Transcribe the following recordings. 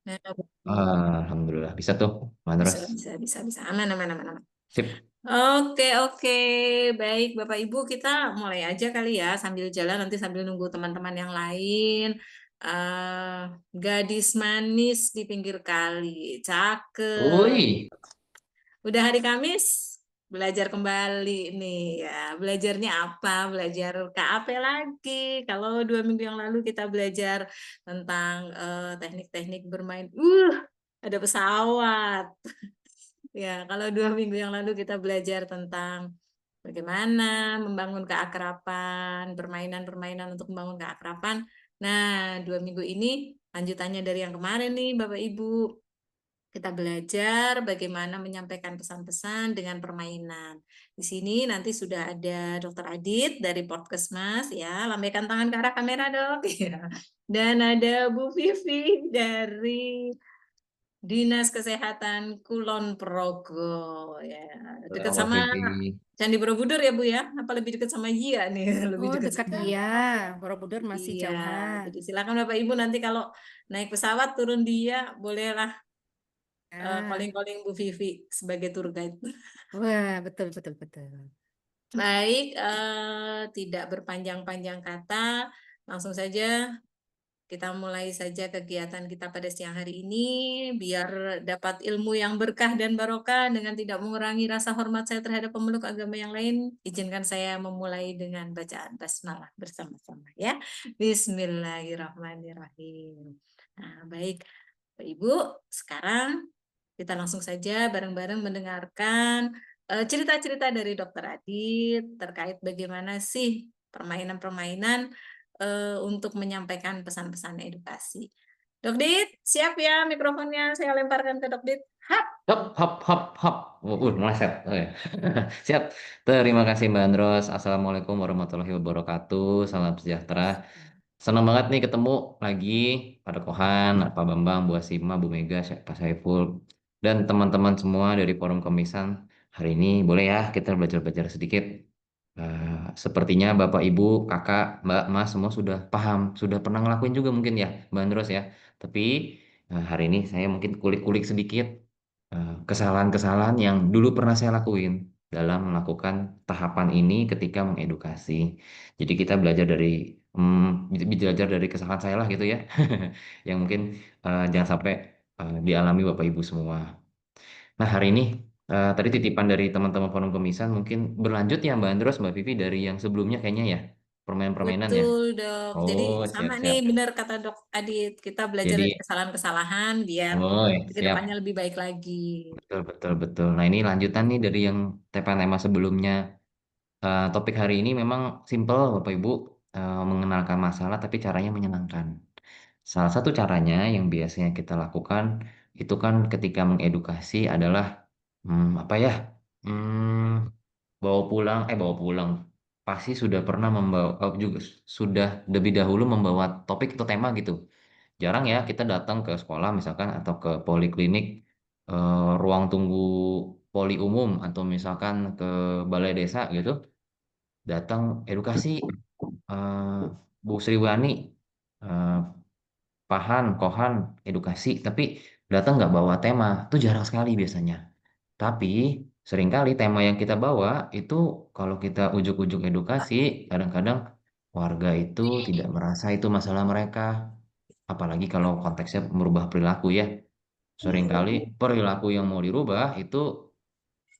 Nah, Alhamdulillah bisa tuh, bisa, Manros. bisa, bisa, bisa. Aman, aman, aman, aman. Sip. Oke, oke. Baik, Bapak Ibu, kita mulai aja kali ya sambil jalan, nanti sambil nunggu teman-teman yang lain. eh Gadis manis di pinggir kali. Cakep. Woi. Udah hari Kamis, belajar kembali nih ya. Belajarnya apa? Belajar KAP lagi. Kalau 2 minggu yang lalu kita belajar tentang teknik-teknik bermain. Ada pesawat. Ya, kalau 2 minggu yang lalu kita belajar tentang bagaimana membangun keakraban, permainan-permainan untuk membangun keakraban. Nah, 2 minggu ini lanjutannya dari yang kemarin nih, Bapak Ibu. Kita belajar bagaimana menyampaikan pesan-pesan dengan permainan. Di sini nanti sudah ada Dokter Adit dari Podcastmas ya. Lambaikan tangan ke arah kamera dok. Ya. Dan ada Bu Vivi dari Dinas Kesehatan Kulon Progo ya. Dekat Mbak sama Vivi. Candi Borobudur ya Bu ya. Apa lebih dekat sama Gia nih? Lebih Oh, dekat dekat sama. iya. Borobudur masih Iya, jauhan. jadi silakan Bapak Ibu nanti kalau naik pesawat turun dia bolehlah Ah, calling-calling Bu Vivi sebagai tour guide. wah, betul, betul, betul. Baik, tidak berpanjang-panjang kata, langsung saja kita mulai saja kegiatan kita pada siang hari ini, biar dapat ilmu yang berkah dan barokah dengan tidak mengurangi rasa hormat saya terhadap pemeluk agama yang lain. Izinkan saya memulai dengan bacaan basmalah bersama-sama ya. Bismillahirrahmanirrahim. Nah, baik, Bapak Ibu, sekarang kita langsung saja bareng-bareng mendengarkan cerita-cerita dari Dokter Adit terkait bagaimana sih permainan-permainan untuk menyampaikan pesan-pesan edukasi. Dok Dit, siap ya mikrofonnya saya lemparkan ke Dok Dit. Hap. Hop, hop, hop, hop. Meleset. Oh, ya. Siap. Terima kasih Mbak Andros. Assalamualaikum warahmatullahi wabarakatuh. Salam sejahtera. Senang banget nih ketemu lagi pada Kohan, Pak Bambang, Bu Asima, Bu Mega, Pak Saiful, dan teman-teman semua dari Forum Kemisan. Hari ini boleh ya kita belajar-belajar sedikit. Sepertinya Bapak, Ibu, Kakak, Mbak, Mas semua sudah paham, sudah pernah ngelakuin juga mungkin ya, Mbak Andros ya. Tapi hari ini saya mungkin kulik-kulik sedikit kesalahan-kesalahan yang dulu pernah saya lakuin dalam melakukan tahapan ini ketika mengedukasi. Jadi kita belajar dari kesalahan saya lah gitu ya, yang mungkin jangan sampai dialami Bapak Ibu semua. Nah hari ini tadi titipan dari teman-teman forum kemisan mungkin berlanjut ya Mbak Andros, Mbak Vivi dari yang sebelumnya kayaknya ya, permainan-permainan ya. Betul, Dok. Jadi Oh sama nih, siap-siap. benar kata Dok Adit. Kita belajar dari Jadi, kesalahan-kesalahan biar oh ya, ke siap. depannya lebih baik lagi. Betul, betul, betul. Nah, ini lanjutan nih dari yang tema-tema sebelumnya. Topik hari ini memang simple, Bapak Ibu, mengenalkan masalah, tapi caranya menyenangkan. Salah satu caranya yang biasanya kita lakukan itu kan ketika mengedukasi adalah apa ya? Hmm, bawa pulang. Pasti sudah pernah membawa, juga sudah lebih dahulu membawa topik atau tema gitu. Jarang ya kita datang ke sekolah misalkan atau ke poliklinik, ruang tunggu poli umum atau misalkan ke balai desa gitu, datang edukasi, eh, Bu Sriwani, eh, Pahan, Kohan, edukasi, tapi datang nggak bawa tema, itu jarang sekali biasanya. Tapi seringkali tema yang kita bawa itu kalau kita ujuk-ujuk edukasi, kadang-kadang warga itu tidak merasa itu masalah mereka. Apalagi kalau konteksnya merubah perilaku ya. Seringkali perilaku yang mau dirubah itu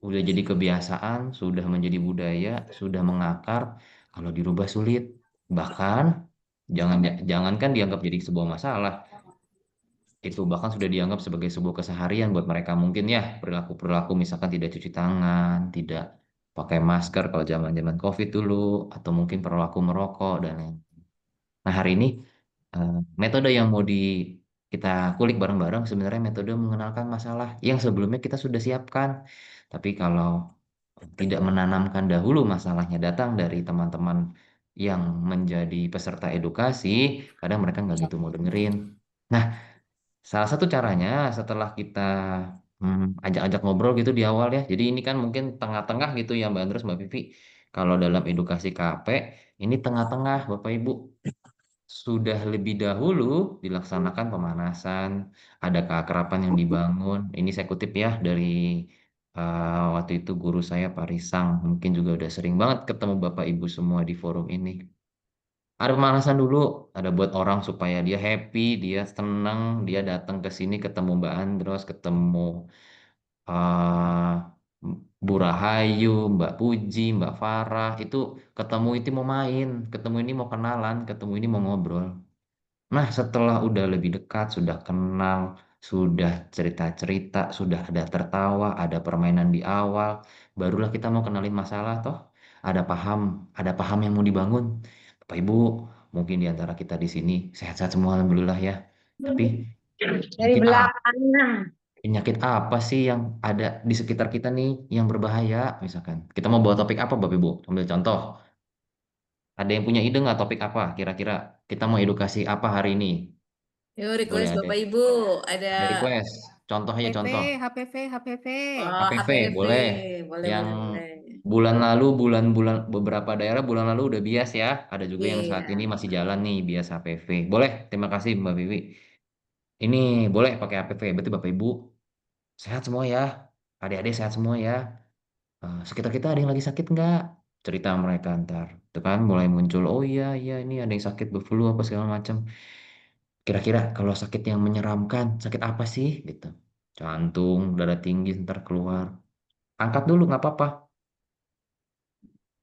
udah jadi kebiasaan, sudah menjadi budaya, sudah mengakar. Kalau dirubah sulit. Bahkan jangankan dianggap jadi sebuah masalah, itu bahkan sudah dianggap sebagai sebuah keseharian buat mereka mungkin ya, perilaku-perilaku misalkan tidak cuci tangan, tidak pakai masker kalau zaman-zaman COVID dulu, atau mungkin perilaku merokok dan lain. Nah, hari ini eh, metode yang mau kita kulik bareng-bareng sebenarnya metode mengenalkan masalah yang sebelumnya kita sudah siapkan. Tapi kalau tidak menanamkan dahulu masalahnya datang dari teman-teman yang menjadi peserta edukasi, kadang mereka nggak gitu mau dengerin. Nah, salah satu caranya setelah kita ajak-ajak ngobrol gitu di awal ya. Jadi ini kan mungkin tengah-tengah gitu ya Mbak Andres, Mbak Vivi. Kalau dalam edukasi KP, ini tengah-tengah Bapak Ibu. sudah lebih dahulu dilaksanakan pemanasan, ada keakraban yang dibangun. Ini saya kutip ya dari waktu itu guru saya Pak Risang, mungkin juga udah sering banget ketemu Bapak Ibu semua di forum ini. Ada pemanasan dulu, ada buat orang supaya dia happy, dia senang, dia datang ke sini ketemu Mbak Andros, ketemu eh Bu Rahayu, Mbak Puji, Mbak Farah, itu ketemu itu mau main, ketemu ini mau kenalan, ketemu ini mau ngobrol. Nah, setelah udah lebih dekat, sudah kenal, sudah cerita-cerita, sudah ada tertawa, ada permainan di awal, barulah kita mau kenalin masalah toh. Ada paham yang mau dibangun. Bapak Ibu, mungkin di antara kita di sini sehat-sehat semua alhamdulillah ya. Tapi Dari penyakit apa, belakang. penyakit apa sih yang ada di sekitar kita nih yang berbahaya misalkan. Kita mau bawa topik apa Bapak Ibu? Ambil contoh. Ada yang punya ide nggak topik apa kira-kira? Kita mau edukasi apa hari ini? Yuk, Boleh request ada. Bapak Ibu. Ada Ada request. Contoh aja HPV, contoh. HPV, HPV. oh, HPV HPV. boleh. Boleh, Yang boleh, boleh. bulan lalu, bulan-bulan beberapa daerah bulan lalu udah bias ya. Ada juga yang saat ini Iya. masih jalan nih bias HPV. Boleh. Terima kasih Mbak Vivi. Ini boleh pakai HPV. Berarti Bapak Ibu sehat semua ya. Adik-adik sehat semua ya. Sekitar kita ada yang lagi sakit nggak? Cerita mereka ntar. Itu kan mulai muncul. Oh iya iya ini ada yang sakit flu apa segala macam. Kira-kira kalau sakit yang menyeramkan, sakit apa sih gitu? Jantung, darah tinggi ntar keluar. Angkat dulu nggak apa-apa.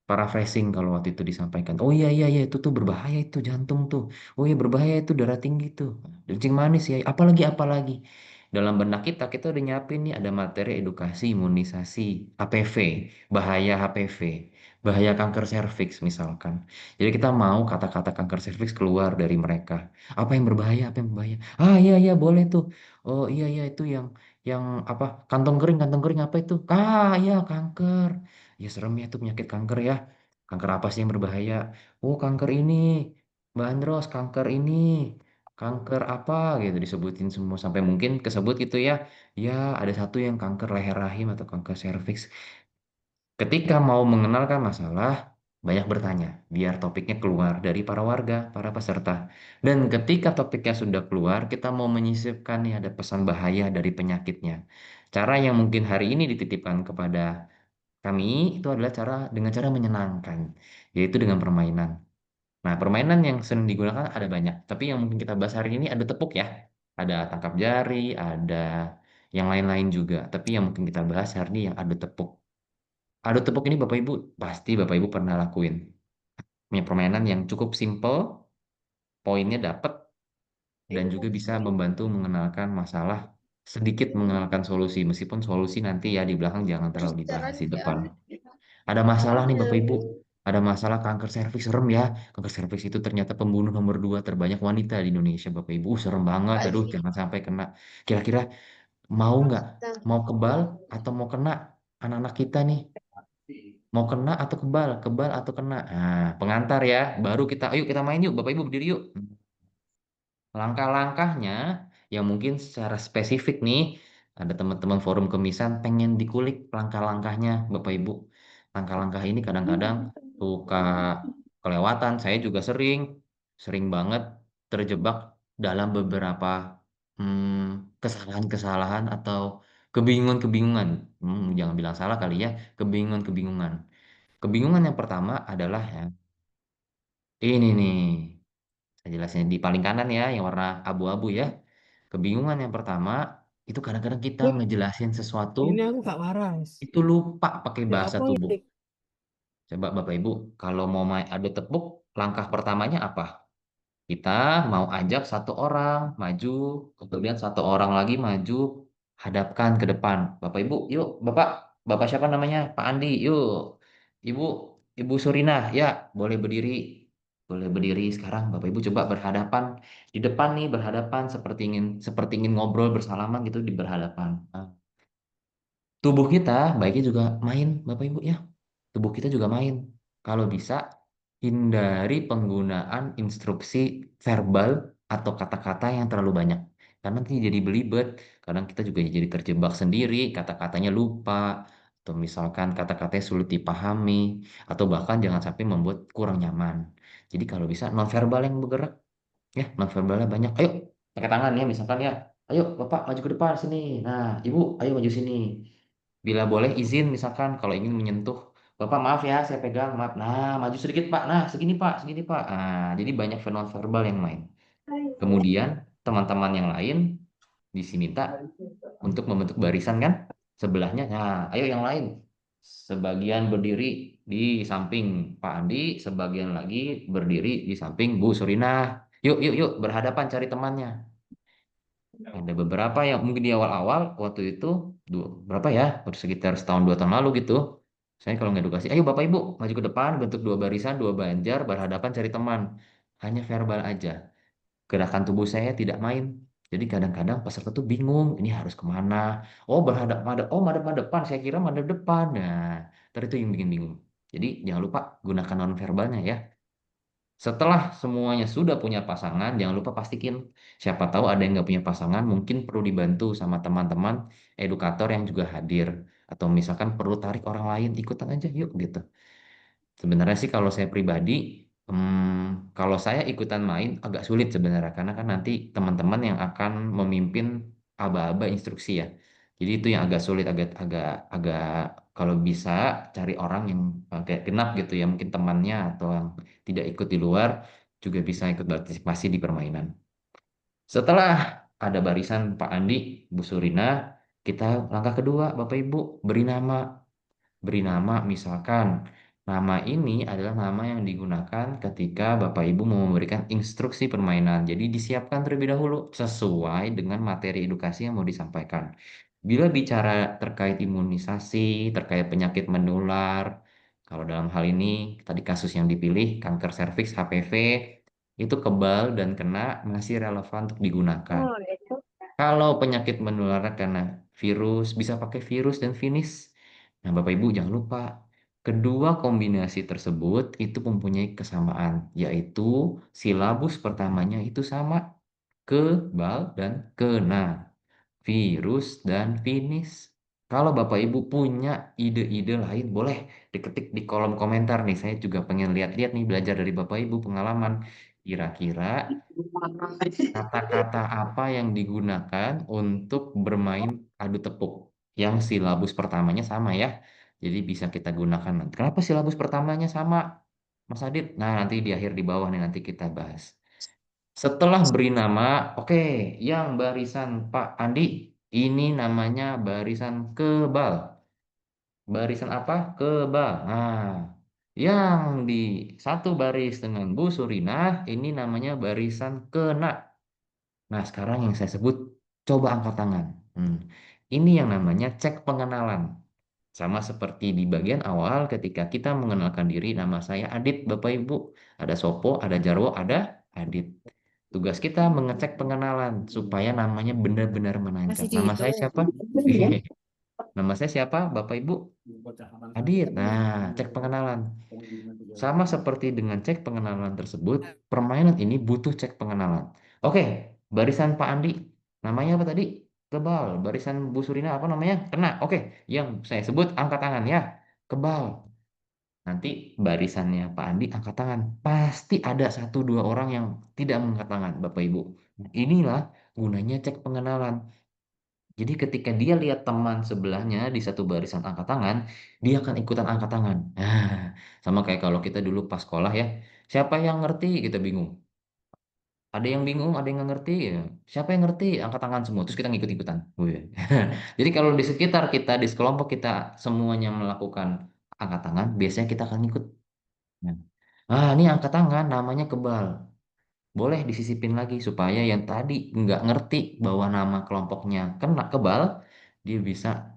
Paraphrasing kalau waktu itu disampaikan. Oh iya iya iya itu tuh berbahaya itu jantung tuh. Oh iya berbahaya itu darah tinggi tuh. Kencing manis ya. Apalagi apalagi. Dalam benak kita udah nyiapin nih ada materi edukasi imunisasi HPV, bahaya HPV, bahaya kanker serviks misalkan. Jadi kita mau kata-kata kanker serviks keluar dari mereka. Apa yang berbahaya? Apa yang berbahaya? Ah iya iya boleh tuh. Oh iya iya itu yang apa? Kantong kering apa itu? Ah iya kanker. Ya serem ya itu penyakit kanker ya. Kanker apa sih yang berbahaya? Oh kanker ini, Mbak Andros, kanker ini, kanker apa gitu disebutin semua sampai mungkin kesebut gitu ya. Ya ada satu yang kanker leher rahim atau kanker serviks. Ketika mau mengenalkan masalah, banyak bertanya, biar topiknya keluar dari para warga, para peserta. Dan ketika topiknya sudah keluar, kita mau menyisipkan nih ada pesan bahaya dari penyakitnya. Cara yang mungkin hari ini dititipkan kepada kami itu adalah dengan cara menyenangkan, yaitu dengan permainan. Nah, permainan yang sering digunakan ada banyak, tapi yang mungkin kita bahas hari ini ada tepuk ya, ada tangkap jari, ada yang lain-lain juga. Tapi yang mungkin kita bahas hari ini yang adu tepuk. Adu tepuk ini Bapak Ibu pasti Bapak Ibu pernah lakuin. Punya permainan yang cukup simple, poinnya dapat dan juga bisa membantu mengenalkan masalah, sedikit mengenalkan solusi, meskipun solusi nanti ya di belakang jangan terlalu dibahas di depan. Ada masalah nih Bapak Ibu, ada masalah kanker serviks serem ya. Kanker serviks itu ternyata pembunuh nomor 2 terbanyak wanita di Indonesia Bapak Ibu. Serem banget, aduh jangan sampai kena. Kira-kira mau nggak? Mau kebal atau mau kena anak-anak kita nih? Mau kena atau kebal? Kebal atau kena? Nah, pengantar ya. Baru kita, ayo kita main yuk Bapak Ibu berdiri yuk. Langkah-langkahnya yang mungkin secara spesifik nih, ada teman-teman forum kemisan pengen dikulik langkah-langkahnya Bapak Ibu. Langkah-langkah ini kadang-kadang suka kelewatan. Saya juga sering banget terjebak dalam beberapa kesalahan-kesalahan atau kebingungan-kebingungan. Jangan bilang salah kali ya, kebingungan-kebingungan. Kebingungan yang pertama adalah ya, ini nih. Saya jelasin di paling kanan ya, yang warna abu-abu ya. Kebingungan yang pertama, itu kadang-kadang kita ngejelasin sesuatu, Ini aku gak waras. itu lupa pakai Ya bahasa apa tubuh. ini? Coba Bapak Ibu, kalau mau main adu tepuk, langkah pertamanya apa? Kita mau ajak satu orang maju, kemudian satu orang lagi maju, hadapkan ke depan. Bapak Ibu, yuk, Bapak siapa namanya? Pak Andi, yuk. Ibu, Ibu Surina, ya, boleh berdiri. Boleh berdiri sekarang. Bapak Ibu coba berhadapan di depan nih, berhadapan seperti ingin ngobrol bersalaman gitu di berhadapan. Nah, tubuh kita baiknya juga main, Bapak Ibu ya. Tubuh kita juga main. Kalau bisa, hindari penggunaan instruksi verbal atau kata-kata yang terlalu banyak. Karena nanti jadi belibet. Kadang kita juga jadi terjebak sendiri, kata-katanya lupa, atau misalkan kata-katanya sulit dipahami, atau bahkan jangan sampai membuat kurang nyaman. Jadi kalau bisa non-verbal yang bergerak. Ya, nonverbalnya banyak. Ayo, pakai tangan ya, misalkan ya. Ayo, Bapak maju ke depan sini. Nah, Ibu, ayo maju sini. Bila boleh izin, misalkan kalau ingin menyentuh. Bapak maaf ya, saya pegang, maaf. Nah, maju sedikit Pak. Nah, segini Pak, segini Pak. Nah, jadi banyak nonverbal yang main. Kemudian, teman-teman yang lain diminta untuk membentuk barisan kan sebelahnya. Nah, ayo yang lain. Sebagian berdiri di samping Pak Andi, sebagian lagi berdiri di samping Bu Surina. Yuk, yuk, yuk, berhadapan cari temannya. Ada beberapa yang mungkin di awal-awal waktu itu berapa ya? Baru sekitar setahun 2 tahun lalu gitu. Saya kalau nggak edukasi, ayo Bapak Ibu maju ke depan, bentuk dua barisan, dua banjar, berhadapan cari teman. Hanya verbal aja. Gerakan tubuh saya tidak main. Jadi kadang-kadang peserta tuh bingung, ini harus kemana? Oh berhadap madep, oh madep depan. Saya kira madep depan. Nah, terus itu yang bikin bingung. Jadi jangan lupa gunakan nonverbalnya ya. Setelah semuanya sudah punya pasangan, jangan lupa pastikan. Siapa tahu ada yang nggak punya pasangan, mungkin perlu dibantu sama teman-teman edukator yang juga hadir. Atau misalkan perlu tarik orang lain, ikutan aja yuk gitu. Sebenarnya sih kalau saya pribadi, kalau saya ikutan main agak sulit sebenarnya karena kan nanti teman-teman yang akan memimpin aba-aba instruksi ya. Jadi itu yang agak sulit, agak agak agak kalau bisa cari orang yang kayak genap gitu ya, mungkin temannya atau yang tidak ikut di luar juga bisa ikut partisipasi di permainan. Setelah ada barisan Pak Andi, Bu Surina, kita langkah kedua, Bapak Ibu, beri nama. Beri nama, misalkan nama ini adalah nama yang digunakan ketika Bapak Ibu mau memberikan instruksi permainan. Jadi disiapkan terlebih dahulu sesuai dengan materi edukasi yang mau disampaikan. Bila bicara terkait imunisasi, terkait penyakit menular, kalau dalam hal ini tadi kasus yang dipilih kanker serviks HPV itu kebal dan kena masih relevan untuk digunakan. Kalau penyakit menular karena virus, bisa pakai virus dan finish. Nah, Bapak Ibu jangan lupa, kedua kombinasi tersebut itu mempunyai kesamaan, yaitu silabus pertamanya itu sama, kebal dan kena, virus dan finish. Kalau Bapak Ibu punya ide-ide lain, boleh diketik di kolom komentar nih. Saya juga pengen lihat-lihat nih, belajar dari Bapak Ibu pengalaman. Kira-kira kata-kata apa yang digunakan untuk bermain adu tepuk yang silabus pertamanya sama ya. Jadi bisa kita gunakan nanti. Kenapa silabus pertamanya sama, Mas Adit? Nah, nanti di akhir di bawah nih nanti kita bahas. Setelah beri nama, oke, yang barisan Pak Andi, ini namanya barisan kebal. Barisan apa? Kebal. Nah, yang di satu baris dengan Bu Surina, ini namanya barisan kena. Nah, sekarang yang saya sebut, coba angkat tangan. Hmm. Ini yang namanya cek pengenalan. Sama seperti di bagian awal ketika kita mengenalkan diri, nama saya Adit, Bapak Ibu. Ada Sopo, ada Jarwo, ada Adit. Tugas kita mengecek pengenalan supaya namanya benar-benar Masih menancap. Nama saya dihitung. siapa? Nama saya siapa, Bapak Ibu? Adit. Nah, cek pengenalan. Sama seperti dengan cek pengenalan tersebut, permainan ini butuh cek pengenalan. Oke, barisan Pak Andi, namanya apa tadi? Kebal. Barisan Bu Surina apa namanya? Kena. Oke, yang saya sebut angkat tangan ya. Kebal. Nanti barisannya Pak Andi angkat tangan. Pasti ada satu dua orang yang tidak mengangkat tangan, Bapak Ibu. Inilah gunanya cek pengenalan. Jadi ketika dia lihat teman sebelahnya di satu barisan angkat tangan, dia akan ikutan angkat tangan. Nah, sama kayak kalau kita dulu pas sekolah ya, siapa yang ngerti? Kita bingung. Ada yang bingung, ada yang nggak ngerti ya. Siapa yang ngerti? Angkat tangan semua. Terus kita ngikut-ikutan. Wih. Jadi kalau di sekitar kita, di sekelompok kita semuanya melakukan angkat tangan, biasanya kita akan ikut. Nah, ini angkat tangan namanya kebal. Boleh disisipin lagi supaya yang tadi nggak ngerti bahwa nama kelompoknya kena kebal, dia bisa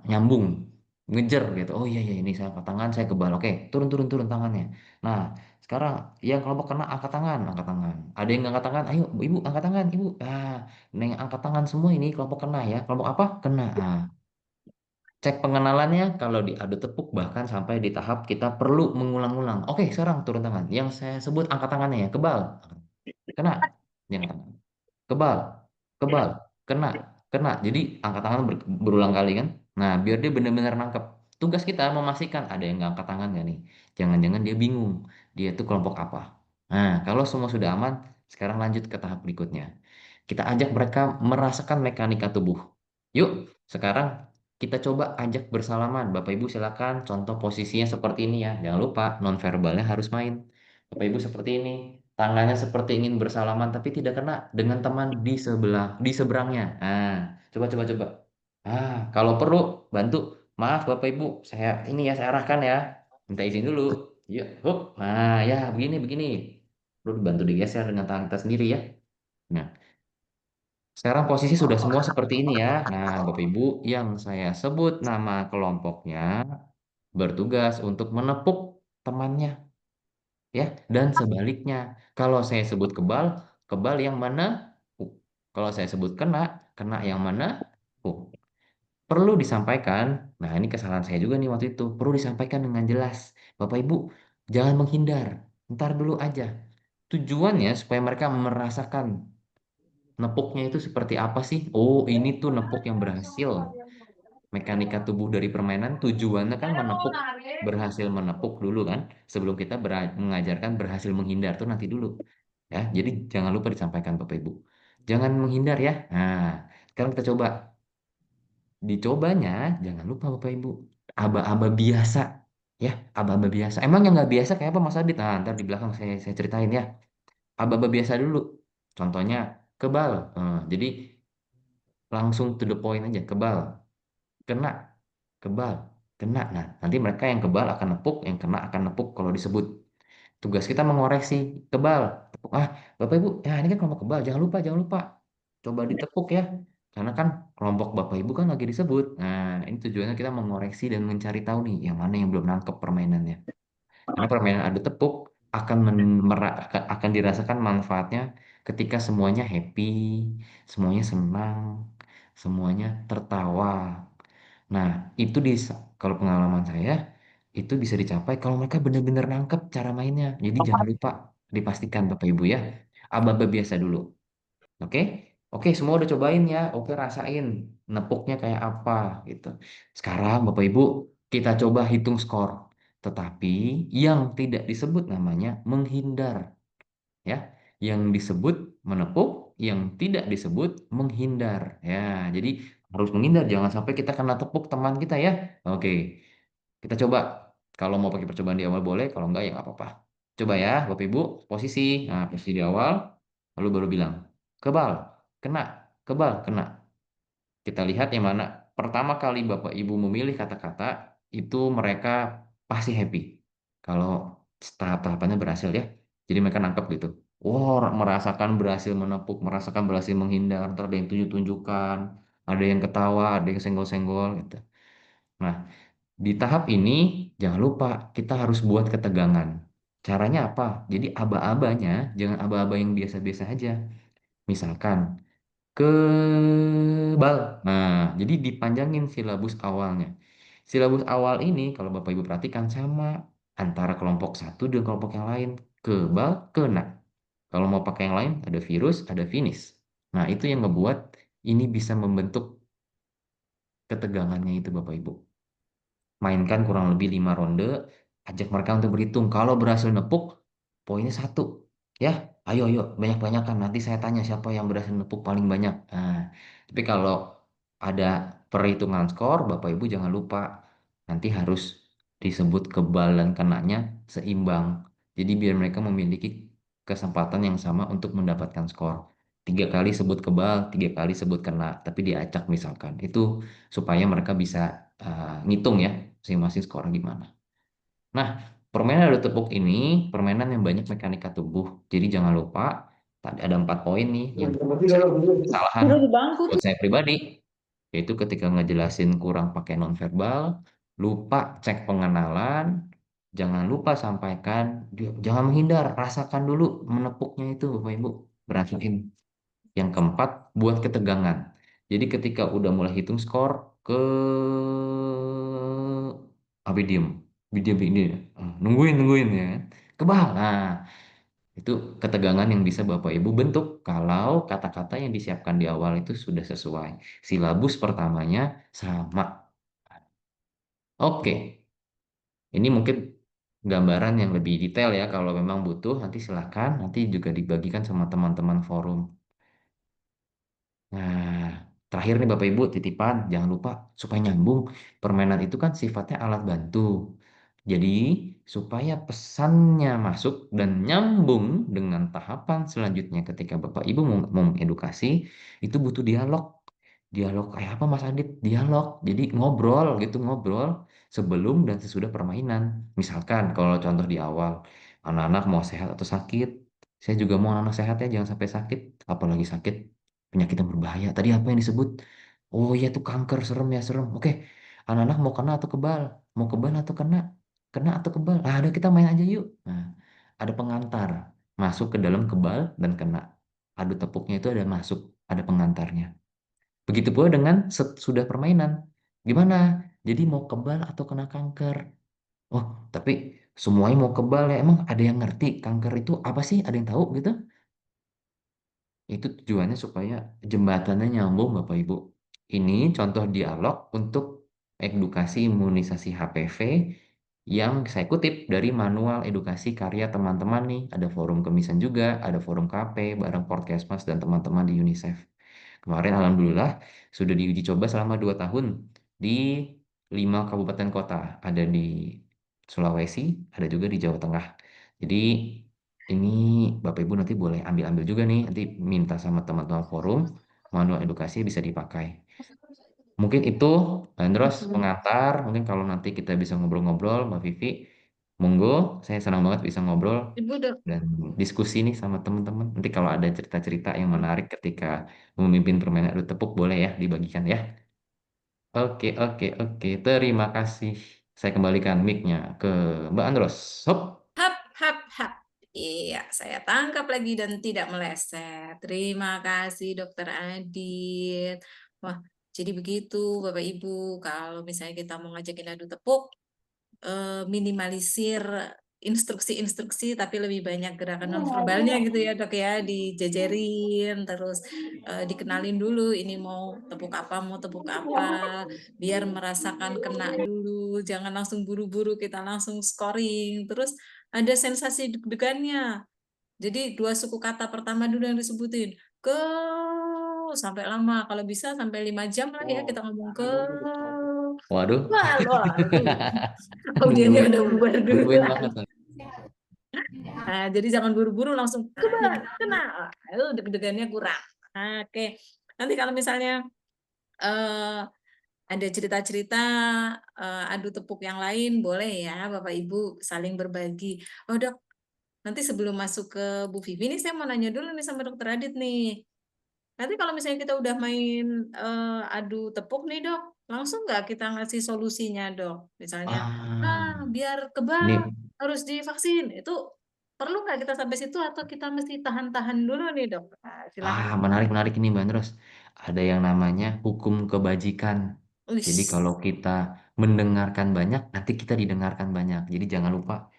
nyambung, ngejer gitu. Oh iya iya ini saya angkat tangan, saya kebal. Oke, turun turun turun tangannya. Nah, sekarang yang kelompok kena angkat tangan, angkat tangan. Ada yang nggak angkat tangan, ayo ibu angkat tangan, ibu. Neng angkat tangan semua ini kelompok kena ya. Kelompok apa? Kena. Cek pengenalannya kalau diadu tepuk bahkan sampai di tahap kita perlu mengulang-ulang. Oke, sekarang turun tangan. Yang saya sebut angkat tangannya ya, kebal. Kena. Dia angkat tangan. Kebal, kebal, kena, kena. Jadi angkat tangan berulang kali kan. Nah, biar dia benar-benar nangkep. Tugas kita memastikan ada yang nggak angkat tangan nggak nih. Jangan-jangan dia bingung. Dia itu kelompok apa. Nah, kalau semua sudah aman, Sekarang lanjut ke tahap berikutnya. Kita ajak mereka merasakan mekanika tubuh. Yuk, sekarang kita coba ajak bersalaman. Bapak Ibu silakan contoh posisinya seperti ini ya. Jangan lupa nonverbalnya harus main. Bapak Ibu seperti ini. Tangannya seperti ingin bersalaman tapi tidak kena dengan teman di sebelah di seberangnya. Nah, coba. Kalau perlu bantu. Maaf Bapak Ibu, saya arahkan ya. Minta izin dulu. Yuk, hup. Nah, ya begini. Perlu dibantu digeser dengan tangan kita sendiri ya. Nah, sekarang posisi sudah semua seperti ini ya. Nah, Bapak Ibu, yang saya sebut nama kelompoknya bertugas untuk menepuk temannya ya, dan sebaliknya. Kalau saya sebut kebal, kebal yang mana? Kalau saya sebut kena, kena yang mana? Perlu disampaikan. Nah, ini kesalahan saya juga nih waktu itu. Perlu disampaikan dengan jelas. Bapak Ibu, jangan menghindar. Ntar dulu aja. Tujuannya supaya mereka merasakan nepuknya itu seperti apa sih? Oh, ini tuh nepuk yang berhasil. Mekanika tubuh dari permainan tujuannya kan menepuk, berhasil menepuk dulu kan. Sebelum kita mengajarkan berhasil menghindar tuh nanti dulu. Ya, jadi jangan lupa disampaikan Bapak Ibu. Jangan menghindar ya. Nah, sekarang kita coba. Dicobanya, jangan lupa Bapak Ibu. Aba-aba biasa. Ya, aba-aba biasa. Emang yang nggak biasa kayak apa Mas Adit? Nah, ntar di belakang saya ceritain ya. Aba-aba biasa dulu. Contohnya kebal. Jadi langsung to the point aja, kebal, kena, kebal, kena. Nah, nanti mereka yang kebal akan nepuk, yang kena akan nepuk kalau disebut. Tugas kita mengoreksi, kebal, tepuk. Bapak Ibu, ya ini kan kelompok kebal, jangan lupa. Coba ditepuk ya. Karena kan kelompok Bapak Ibu kan lagi disebut. Nah, ini tujuannya kita mengoreksi dan mencari tahu nih, yang mana yang belum nangkep permainannya. Karena permainan adu tepuk akan dirasakan manfaatnya ketika semuanya happy, semuanya senang, semuanya tertawa. Nah, itu kalau pengalaman saya itu bisa dicapai kalau mereka benar-benar nangkep cara mainnya. Jadi jangan lupa dipastikan Bapak Ibu ya. Aba-aba biasa dulu. Oke? Oke, semua udah cobain ya. Oke, rasain nepuknya kayak apa gitu. Sekarang Bapak Ibu, kita coba hitung skor. Tetapi yang tidak disebut namanya menghindar ya. Yang disebut menepuk, yang tidak disebut menghindar ya. Jadi harus menghindar, jangan sampai kita kena tepuk teman kita ya. Oke, kita coba. Kalau mau pakai percobaan di awal boleh, kalau enggak ya nggak apa-apa. Coba ya, Bapak Ibu, posisi. Nah, posisi di awal, lalu baru bilang, kebal, kena, kebal, kena. Kita lihat yang mana pertama kali Bapak Ibu memilih kata-kata, itu mereka pasti happy. Kalau tahap-tahapannya berhasil ya. Jadi mereka nangkep gitu. Wah, merasakan berhasil menepuk, merasakan berhasil menghindar. Ntar ada yang tunjuk-tunjukkan, ada yang ketawa, ada yang senggol-senggol gitu. Nah, di tahap ini jangan lupa kita harus buat ketegangan. Caranya apa? Jadi aba-abanya jangan aba-aba yang biasa-biasa aja. Misalkan kebal. Nah, jadi dipanjangin silabus awalnya. Silabus awal ini kalau Bapak Ibu perhatikan sama antara kelompok satu dan kelompok yang lain. Kebal, kena. Kalau mau pakai yang lain ada virus, ada finish. Nah, itu yang ngebuat ini bisa membentuk ketegangannya itu Bapak Ibu. Mainkan kurang lebih 5 ronde, ajak mereka untuk berhitung. Kalau berhasil nepuk, poinnya 1. Ya, ayo, banyak-banyakan. Nanti saya tanya siapa yang berhasil nepuk paling banyak. Nah, tapi kalau ada perhitungan skor, Bapak Ibu jangan lupa. Nanti harus disebut kebal dan kenanya seimbang. Jadi biar mereka memiliki kesempatan yang sama untuk mendapatkan skor. 3 kali sebut kebal, 3 kali sebut kena, tapi diacak misalkan. Itu supaya mereka bisa ngitung ya masing-masing skor gimana. Nah, permainan adu tepuk ini permainan yang banyak mekanika tubuh. Jadi jangan lupa tadi ada 4 poin nih yang kesalahan Duduk di bangku buat tuh. saya pribadi, yaitu ketika ngejelasin kurang pakai nonverbal, lupa cek pengenalan, jangan lupa sampaikan, jangan menghindar, rasakan dulu menepuknya itu Bapak Ibu, berhasilin. Yang keempat, buat ketegangan. Jadi ketika udah mulai hitung skor ke Abi diem, diem, nungguin ya kan. Kebal. Nah, itu ketegangan yang bisa Bapak Ibu bentuk kalau kata-kata yang disiapkan di awal itu sudah sesuai. Silabus pertamanya sama. Oke, ini mungkin gambaran yang lebih detail ya. Kalau memang butuh, nanti silahkan. Nanti juga dibagikan sama teman-teman forum. Nah, terakhir nih Bapak Ibu titipan, jangan lupa supaya nyambung. Permainan itu kan sifatnya alat bantu. Jadi, supaya pesannya masuk dan nyambung dengan tahapan selanjutnya ketika Bapak Ibu mau mengedukasi, itu butuh dialog. Dialog kayak apa Mas Adit? Dialog. Jadi ngobrol gitu, ngobrol sebelum dan sesudah permainan. Misalkan kalau contoh di awal, anak-anak mau sehat atau sakit. Saya juga mau anak sehat ya, jangan sampai sakit. Apalagi sakit penyakit yang berbahaya. Tadi apa yang disebut? Oh iya tuh kanker, serem ya, serem. Oke, anak-anak mau kena atau kebal? Mau kebal atau kena? Kena atau kebal? Ah, ada kita main aja yuk. Nah, ada pengantar. Masuk ke dalam kebal dan kena. Adu tepuknya itu ada masuk, ada pengantarnya. Begitu pula dengan sudah permainan. Gimana? Jadi mau kebal atau kena kanker? Oh, tapi semuanya mau kebal ya. Emang ada yang ngerti kanker itu apa sih? Ada yang tahu gitu? Itu tujuannya supaya jembatannya nyambung Bapak Ibu. Ini contoh dialog untuk edukasi imunisasi HPV yang saya kutip dari manual edukasi karya teman-teman nih. Ada forum Kemisan juga, ada forum KP bareng Podcastmas dan teman-teman di UNICEF. Kemarin alhamdulillah sudah diuji coba selama 2 tahun di 5 kabupaten kota. Ada di Sulawesi, ada juga di Jawa Tengah. Jadi ini Bapak Ibu nanti boleh ambil-ambil juga nih, nanti minta sama teman-teman forum, manual edukasi bisa dipakai. Mungkin itu, Andros pengantar, mungkin kalau nanti kita bisa ngobrol-ngobrol, Mbak Vivi, monggo, saya senang banget bisa ngobrol Ibu dok. dan diskusi nih sama teman-teman. Nanti kalau ada cerita-cerita yang menarik ketika memimpin permainan adu tepuk, boleh ya dibagikan ya. Oke, oke, oke, terima kasih. Saya kembalikan mic-nya ke Mbak Andros. Hop. Hap, hap, hap. Iya, saya tangkap lagi dan tidak meleset. Terima kasih, Dokter Adit. Wah, jadi begitu, Bapak Ibu. Kalau misalnya kita mau ngajakin adu tepuk, minimalisir instruksi-instruksi, tapi lebih banyak gerakan nonverbalnya gitu ya, Dok ya, dijajarin, terus dikenalin dulu, ini mau tepuk apa, biar merasakan kena dulu, jangan langsung buru-buru kita langsung scoring, terus ada sensasi deg-degannya. Jadi 2 suku kata pertama dulu yang disebutin. Ke sampai lama. Kalau bisa sampai 5 jam lah ya kita ngomong ke. Waduh, Wah, waduh. Audionya nungguin, udah bubar nungguin duluan. banget. Nah, jadi jangan buru-buru langsung kebal, kena. Deg-degannya kurang. Oke. Nanti kalau misalnya eh, ada cerita-cerita adu tepuk yang lain, boleh ya Bapak Ibu saling berbagi. Oh dok, nanti sebelum masuk ke Bu Vivi nih saya mau nanya dulu nih sama Dokter Adit nih. Nanti kalau misalnya kita udah main adu tepuk nih dok, langsung nggak kita ngasih solusinya dok? Misalnya, Ah, biar kebal ini harus divaksin. Itu perlu nggak kita sampai situ atau kita mesti tahan-tahan dulu nih dok? Nah, silakan. menarik-menarik ini Mbak Andros. Ada yang namanya hukum kebajikan. Jadi Uish. kalau kita mendengarkan banyak, nanti kita didengarkan banyak. Jadi jangan lupa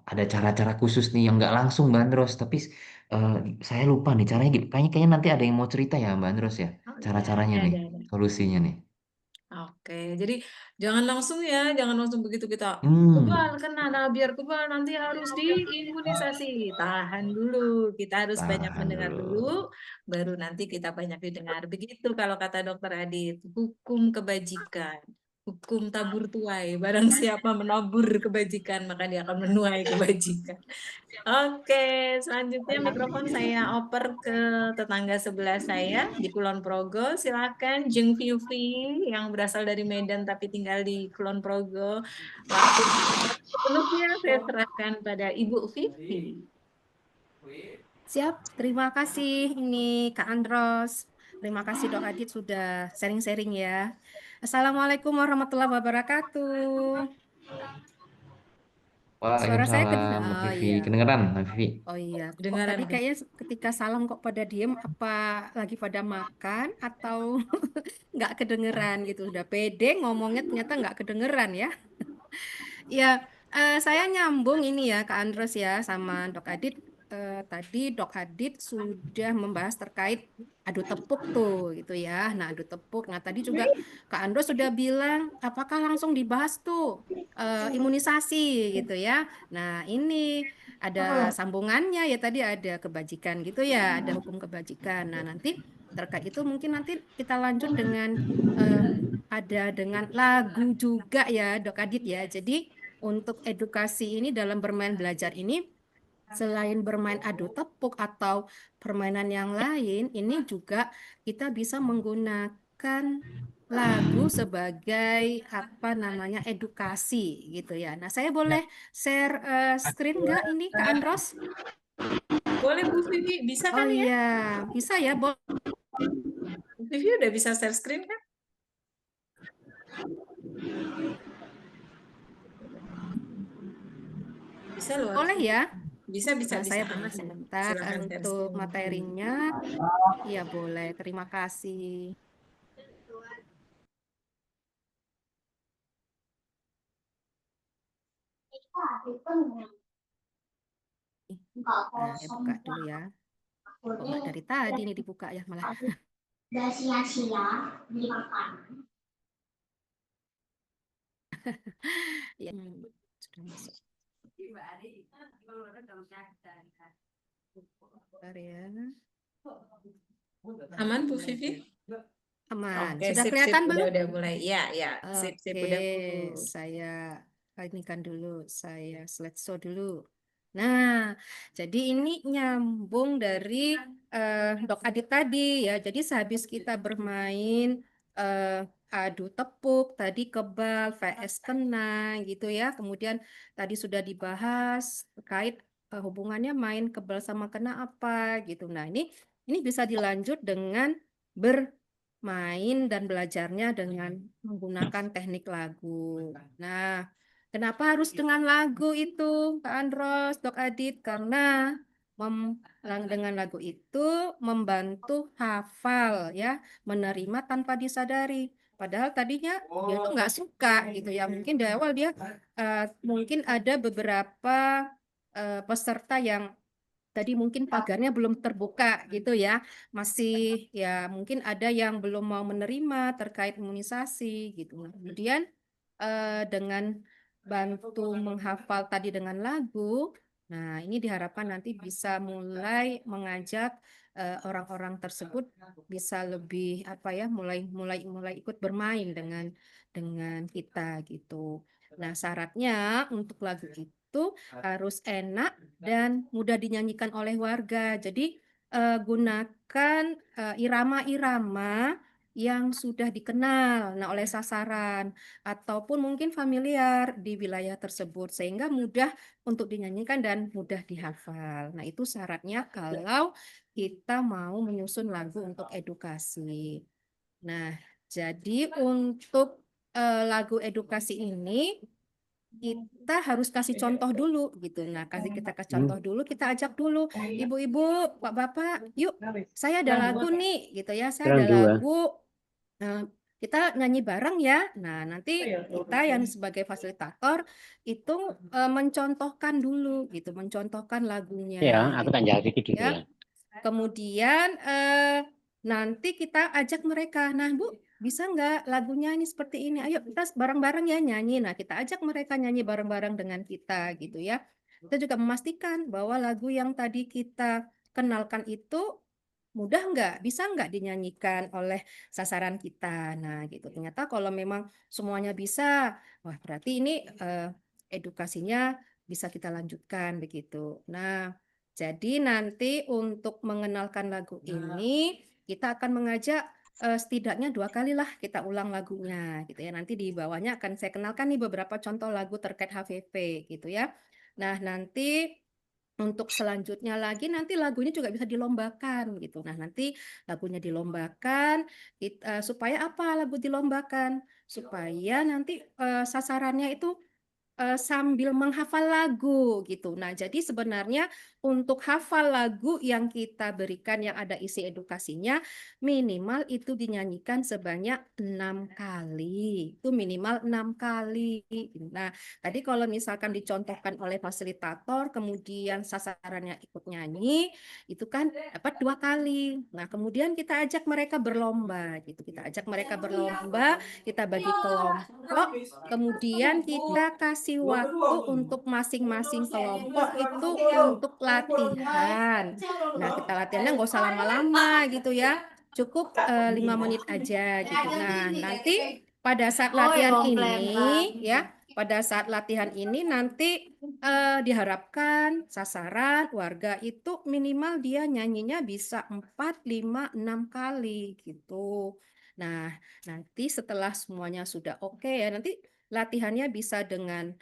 ada cara-cara khusus nih yang nggak langsung Mbak Andros. Tapi eh, saya lupa nih caranya. Kayaknya nanti ada yang mau cerita ya Mbak Andros ya. Oh iya, Cara-caranya nih, ada. solusinya nih. Oke, jadi jangan langsung ya, jangan langsung begitu kita kebal Hmm, kena, nah biar kebal nanti harus diimunisasi. Tahan dulu, kita harus banyak tahan mendengar dulu. dulu, baru nanti kita banyak didengar. Begitu kalau kata Dokter Adit, hukum kebajikan, hukum tabur tuai. Barang siapa menabur kebajikan, maka dia akan menuai kebajikan. Oke, selanjutnya mikrofon saya oper ke tetangga sebelah saya di Kulon Progo. Silakan Jeng Vivi yang berasal dari Medan tapi tinggal di Kulon Progo. Waktu sepenuhnya saya serahkan pada Ibu Vivi. Siap, terima kasih ini Kak Andros. Terima kasih Dok Adit sudah sharing-sharing ya. Assalamualaikum warahmatullahi wabarakatuh. Suara saya Waalaikumsalam, Mbak oh Vivi. iya. Kedengeran, Mbak Vivi? Oh iya, kok Kedengaran, tadi kedengaran. kayaknya ketika salam kok pada diem apa lagi pada makan atau nggak kedengeran gitu. Udah pede ngomongnya ternyata nggak kedengeran ya. Ya, saya nyambung ini ya Kak Andros ya sama Dok Adit. tadi Dok Hadid sudah membahas terkait adu tepuk tuh gitu ya. Nah, adu tepuk. Nah, tadi juga Kak Andro sudah bilang apakah langsung dibahas tuh imunisasi gitu ya. Nah, ini ada sambungannya ya, tadi ada kebajikan gitu ya, ada hukum kebajikan. Nah, nanti terkait itu mungkin nanti kita lanjut dengan ada dengan lagu juga ya Dok Adit ya. Jadi untuk edukasi ini dalam bermain belajar ini, selain bermain adu tepuk atau permainan yang lain, ini juga kita bisa menggunakan lagu sebagai apa namanya edukasi gitu ya. Nah, saya boleh share screen nggak ini Kak Andros? Boleh Bu Vivi, bisa Oh kan ya? iya, bisa ya. Bu Vivi udah bisa share screen kan? Bisa loh. Boleh ya. Bisa, bisa, Nah, bisa. saya boleh sebentar Silakan share untuk screen. materinya. Iya, boleh. Terima kasih. Nah, saya buka dulu ya. Kok nggak dari tadi nih dibuka ya malah. Udah sia-sia dimakan. Ya, sudah masuk. Bentar ya. Aman Bu Vivi? Aman. Oke, Sudah sip, kelihatan sip. belum? Udah mulai. Ya, ya. Sip, sip. Oke, Udah full. saya ini kan dulu, saya slideshow dulu. Nah, jadi ini nyambung dari Dok Adit tadi ya. Jadi sehabis kita bermain adu tepuk, tadi kebal, VS kena gitu ya. Kemudian tadi sudah dibahas terkait hubungannya main kebal sama kena apa gitu. Nah, ini bisa dilanjut dengan bermain dan belajarnya dengan menggunakan teknik lagu. Nah, kenapa harus dengan lagu itu, Kak Andros, Dok Adit? Karena dengan lagu itu membantu hafal ya, menerima tanpa disadari. Padahal tadinya dia tuh nggak suka gitu ya. Mungkin di awal dia mungkin ada beberapa peserta yang tadi mungkin pagarnya belum terbuka gitu ya. Masih ya mungkin ada yang belum mau menerima terkait imunisasi gitu. Nah, kemudian dengan bantu menghafal tadi dengan lagu, nah ini diharapkan nanti bisa mulai mengajak orang-orang tersebut bisa lebih apa ya, mulai ikut bermain dengan kita gitu. Nah, syaratnya untuk lagu itu harus enak dan mudah dinyanyikan oleh warga. Jadi gunakan irama-irama yang sudah dikenal oleh sasaran ataupun mungkin familiar di wilayah tersebut sehingga mudah untuk dinyanyikan dan mudah dihafal. Nah, itu syaratnya kalau kita mau menyusun lagu untuk edukasi. Nah, jadi untuk lagu edukasi ini kita harus kasih contoh dulu gitu. Nah, kita kasih contoh dulu, kita ajak dulu ibu-ibu, Pak-bapak, yuk saya ada lagu nih gitu ya. Saya ada lagu. Nah, kita nyanyi bareng ya. Nah, nanti kita yang sebagai fasilitator itu mencontohkan dulu gitu, mencontohkan lagunya Ya, aku gitu tak jadi gitu ya. ya. Kemudian nanti kita ajak mereka, nah Bu, bisa nggak lagunya ini seperti ini? Ayo kita bareng-bareng ya nyanyi. Nah, kita ajak mereka nyanyi bareng-bareng dengan kita gitu ya. Kita juga memastikan bahwa lagu yang tadi kita kenalkan itu mudah nggak, bisa nggak dinyanyikan oleh sasaran kita. Nah, gitu. Ternyata kalau memang semuanya bisa, wah berarti ini edukasinya bisa kita lanjutkan begitu. Nah, jadi nanti untuk mengenalkan lagu ini kita akan mengajak setidaknya 2 kali lah kita ulang lagunya gitu ya. Nanti di bawahnya akan saya kenalkan nih beberapa contoh lagu terkait HVP gitu ya. Nah, nanti untuk selanjutnya lagi nanti lagu ini juga bisa dilombakan gitu. Nah, nanti lagunya dilombakan supaya apa lagu dilombakan? Supaya nanti sasarannya itu sambil menghafal lagu gitu. Nah, jadi sebenarnya untuk hafal lagu yang kita berikan yang ada isi edukasinya, minimal itu dinyanyikan sebanyak 6 kali. Itu minimal 6 kali. Nah, tadi kalau misalkan dicontohkan oleh fasilitator, kemudian sasarannya ikut nyanyi, itu kan dapat 2 kali. Nah, kemudian kita ajak mereka berlomba, gitu. Kita ajak mereka berlomba, kita bagi kelompok, kemudian kita kasih waktu untuk masing-masing kelompok itu untuk latihan. Nah, kita latihannya nggak usah lama-lama gitu ya, cukup 5 menit aja gitu. Nah, nanti pada saat latihan ini ya, pada saat latihan ini nanti diharapkan sasaran warga itu minimal dia nyanyinya bisa 4, 5, 6 kali gitu. Nah, nanti setelah semuanya sudah oke ya, nanti latihannya bisa dengan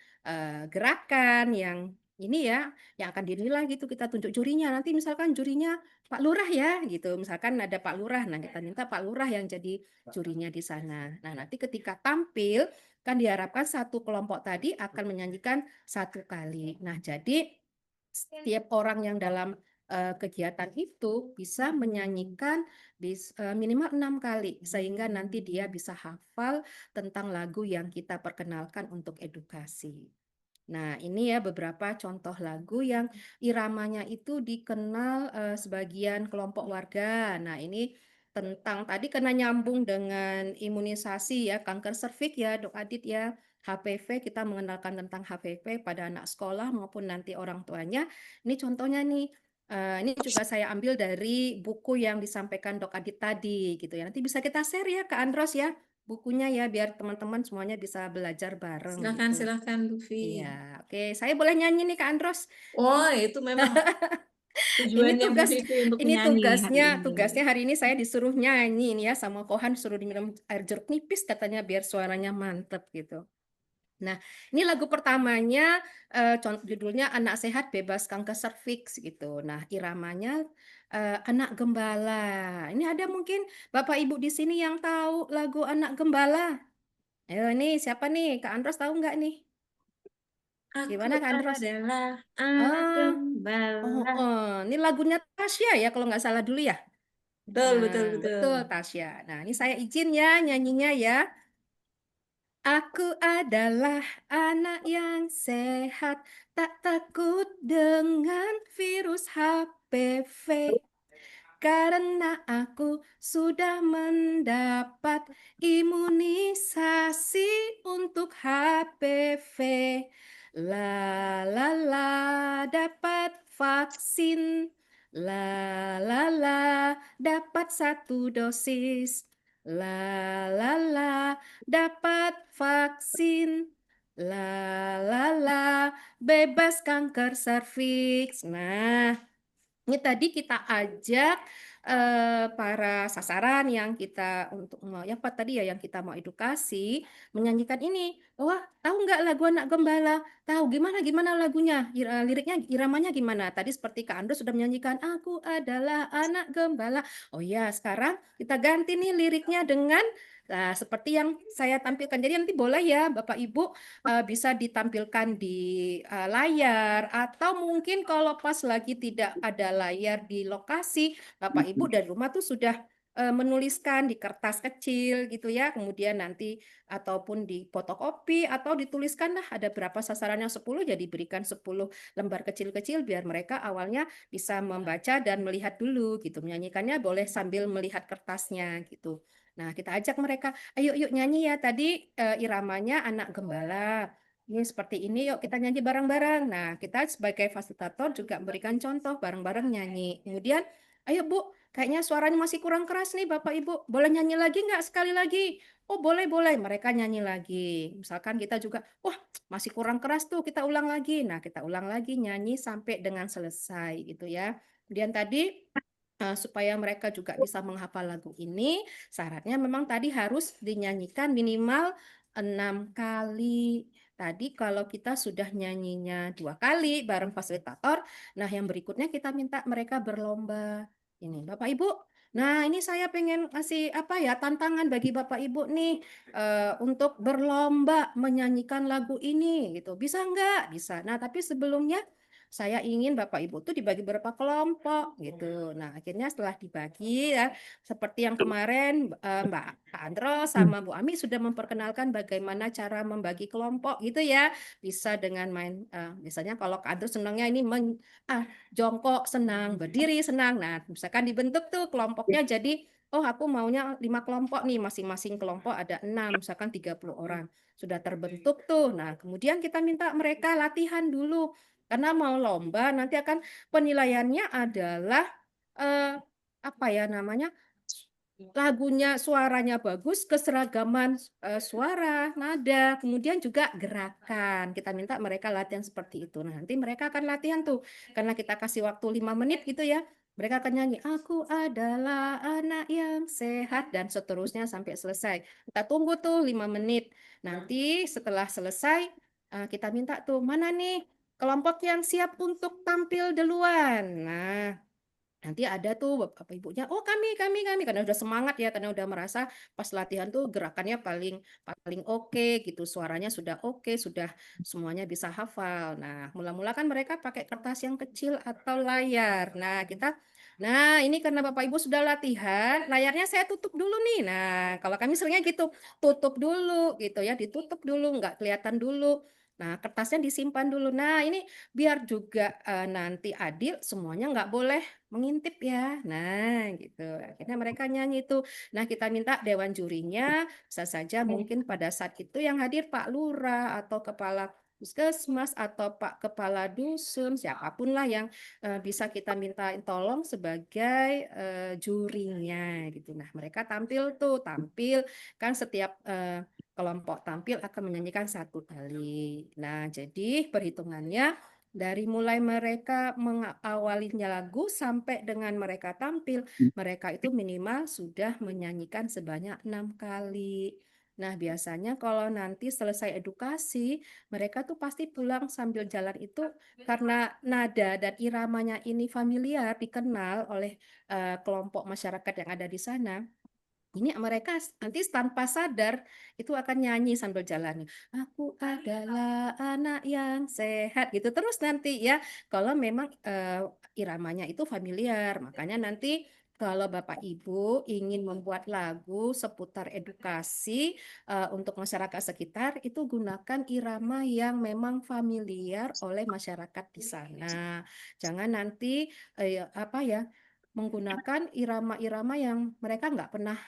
gerakan yang ini ya, yang akan dinilai gitu, kita tunjuk jurinya. Nanti misalkan jurinya Pak Lurah ya gitu. Misalkan ada Pak Lurah, nah kita minta Pak Lurah yang jadi jurinya di sana. Nah, nanti ketika tampil kan diharapkan satu kelompok tadi akan menyanyikan 1 kali. Nah, jadi setiap orang yang dalam kegiatan itu bisa menyanyikan minimal 6 kali sehingga nanti dia bisa hafal tentang lagu yang kita perkenalkan untuk edukasi. Nah, ini ya beberapa contoh lagu yang iramanya itu dikenal sebagian kelompok warga. Nah, ini tentang tadi kena nyambung dengan imunisasi ya, kanker serviks ya, Dok Adit ya. HPV, kita mengenalkan tentang HPV pada anak sekolah maupun nanti orang tuanya. Ini contohnya nih. Ini juga saya ambil dari buku yang disampaikan Dok Adit tadi gitu ya. Nanti bisa kita share ya ke Andros ya bukunya ya biar teman-teman semuanya bisa belajar bareng Silakan, gitu. silakan, Luffy. Iya, oke. Saya boleh nyanyi nih Kak Andros. Oh, itu memang Ini tujuannya Bu tugas, Vivi untuk ini menyanyi hari tugasnya ini. hari ini saya disuruh nyanyi nih ya sama Kohan suruh diminum air jeruk nipis katanya biar suaranya mantep gitu. Nah, ini lagu pertamanya judulnya Anak Sehat Bebas Kanker Serviks gitu. Nah, iramanya Anak Gembala. Ini ada mungkin Bapak Ibu di sini yang tahu lagu Anak Gembala? Ayo nih, siapa nih? Kak Andros tahu nggak nih? Aku Gimana Kak Andros? adalah anak Ah, gembala. ini lagunya Tasya ya kalau nggak salah dulu ya. Betul, betul, Nah, betul. betul Tasya. Nah, ini saya izin ya nyanyinya ya. Aku adalah anak yang sehat, tak takut dengan virus HPV. Karena aku sudah mendapat imunisasi untuk HPV. La la la dapat vaksin. La la la dapat 1 dosis. La la la dapat vaksin. La la la bebas kanker serviks. Nah, ini tadi kita ajak para sasaran yang kita untuk mau ya apa tadi ya yang kita mau edukasi menyanyikan ini. Wah, tahu nggak lagu Anak Gembala? Tahu gimana lagunya? Liriknya, iramanya gimana? Tadi seperti Kak Ando sudah menyanyikan Aku adalah anak gembala. Oh ya, sekarang kita ganti nih liriknya dengan seperti yang saya tampilkan. Jadi nanti boleh ya Bapak Ibu bisa ditampilkan di layar atau mungkin kalau pas lagi tidak ada layar di lokasi, Bapak Ibu dari rumah tuh sudah menuliskan di kertas kecil gitu ya, kemudian nanti ataupun di fotokopi atau dituliskanlah ada berapa sasarannya 10 jadi berikan 10 lembar kecil-kecil biar mereka awalnya bisa membaca dan melihat dulu gitu. Menyanyikannya boleh sambil melihat kertasnya gitu. Nah, kita ajak mereka, ayo yuk nyanyi ya. Tadi iramanya Anak Gembala. Ini seperti ini, yuk kita nyanyi bareng-bareng. Nah, kita sebagai fasilitator juga memberikan contoh bareng-bareng nyanyi. Kemudian, ayo Bu, kayaknya suaranya masih kurang keras nih Bapak Ibu. Boleh nyanyi lagi nggak sekali lagi? Oh boleh, boleh. Mereka nyanyi lagi. Misalkan kita juga, wah masih kurang keras tuh, kita ulang lagi. Nah, kita ulang lagi nyanyi sampai dengan selesai gitu ya. Kemudian tadi supaya mereka juga bisa menghafal lagu ini, syaratnya memang tadi harus dinyanyikan minimal 6 kali. Tadi kalau kita sudah nyanyinya 2 kali bareng fasilitator, nah yang berikutnya kita minta mereka berlomba. Ini Bapak Ibu, nah ini saya pengen kasih apa ya tantangan bagi Bapak Ibu nih untuk berlomba menyanyikan lagu ini gitu. Bisa nggak? Bisa. Nah tapi sebelumnya saya ingin Bapak Ibu tuh dibagi berapa kelompok gitu. Nah, akhirnya setelah dibagi ya, seperti yang kemarin Mbak Andro sama Bu Ami sudah memperkenalkan bagaimana cara membagi kelompok gitu ya. Bisa dengan main, misalnya kalau Kak Andro senangnya ini jongkok senang, berdiri senang. Nah, misalkan dibentuk tuh kelompoknya jadi, oh aku maunya 5 kelompok nih, masing-masing kelompok ada 6, misalkan 30 orang. Sudah terbentuk tuh. Nah, kemudian kita minta mereka latihan dulu. Karena mau lomba nanti akan penilaiannya adalah apa ya namanya? Lagunya, suaranya bagus, keseragaman suara, nada, kemudian juga gerakan. Kita minta mereka latihan seperti itu. Nah, nanti mereka akan latihan tuh. Karena kita kasih waktu 5 menit gitu ya. Mereka akan nyanyi, aku adalah anak yang sehat, dan seterusnya sampai selesai. Kita tunggu tuh 5 menit. Nanti setelah selesai, kita minta tuh, mana nih kelompok yang siap untuk tampil duluan. Nah, nanti ada tuh bapak ibunya, oh kami, karena udah semangat ya, karena udah merasa pas latihan tuh gerakannya paling paling oke gitu, suaranya sudah oke, sudah semuanya bisa hafal. Nah, mula-mula kan mereka pakai kertas yang kecil atau layar. Nah ini karena bapak ibu sudah latihan, layarnya saya tutup dulu nih. Nah, kalau kami seringnya gitu, tutup dulu gitu ya, ditutup dulu, nggak kelihatan dulu. Nah, kertasnya disimpan dulu. Nah, ini biar juga nanti adil, semuanya nggak boleh mengintip ya. Nah, gitu. Akhirnya mereka nyanyi itu. Nah, kita minta dewan jurinya, bisa saja mungkin pada saat itu yang hadir Pak Lurah atau Kepala Puskesmas atau Pak Kepala Dusun, siapapun lah yang bisa kita minta tolong sebagai jurinya gitu. Nah, mereka tampil kan setiap kelompok tampil akan menyanyikan 1 kali. Nah, jadi perhitungannya dari mulai mereka mengawalinya lagu sampai dengan mereka tampil, mereka itu minimal sudah menyanyikan sebanyak 6 kali. Nah, biasanya kalau nanti selesai edukasi, mereka tuh pasti pulang sambil jalan itu karena nada dan iramanya ini familiar, dikenal oleh kelompok masyarakat yang ada di sana. Ini mereka nanti tanpa sadar itu akan nyanyi sambil jalan. Aku adalah anak yang sehat gitu terus nanti ya. Kalau memang iramanya itu familiar, makanya nanti kalau Bapak Ibu ingin membuat lagu seputar edukasi untuk masyarakat sekitar, itu gunakan irama yang memang familiar oleh masyarakat di sana. Jangan nanti apa ya, menggunakan irama-irama yang mereka nggak pernah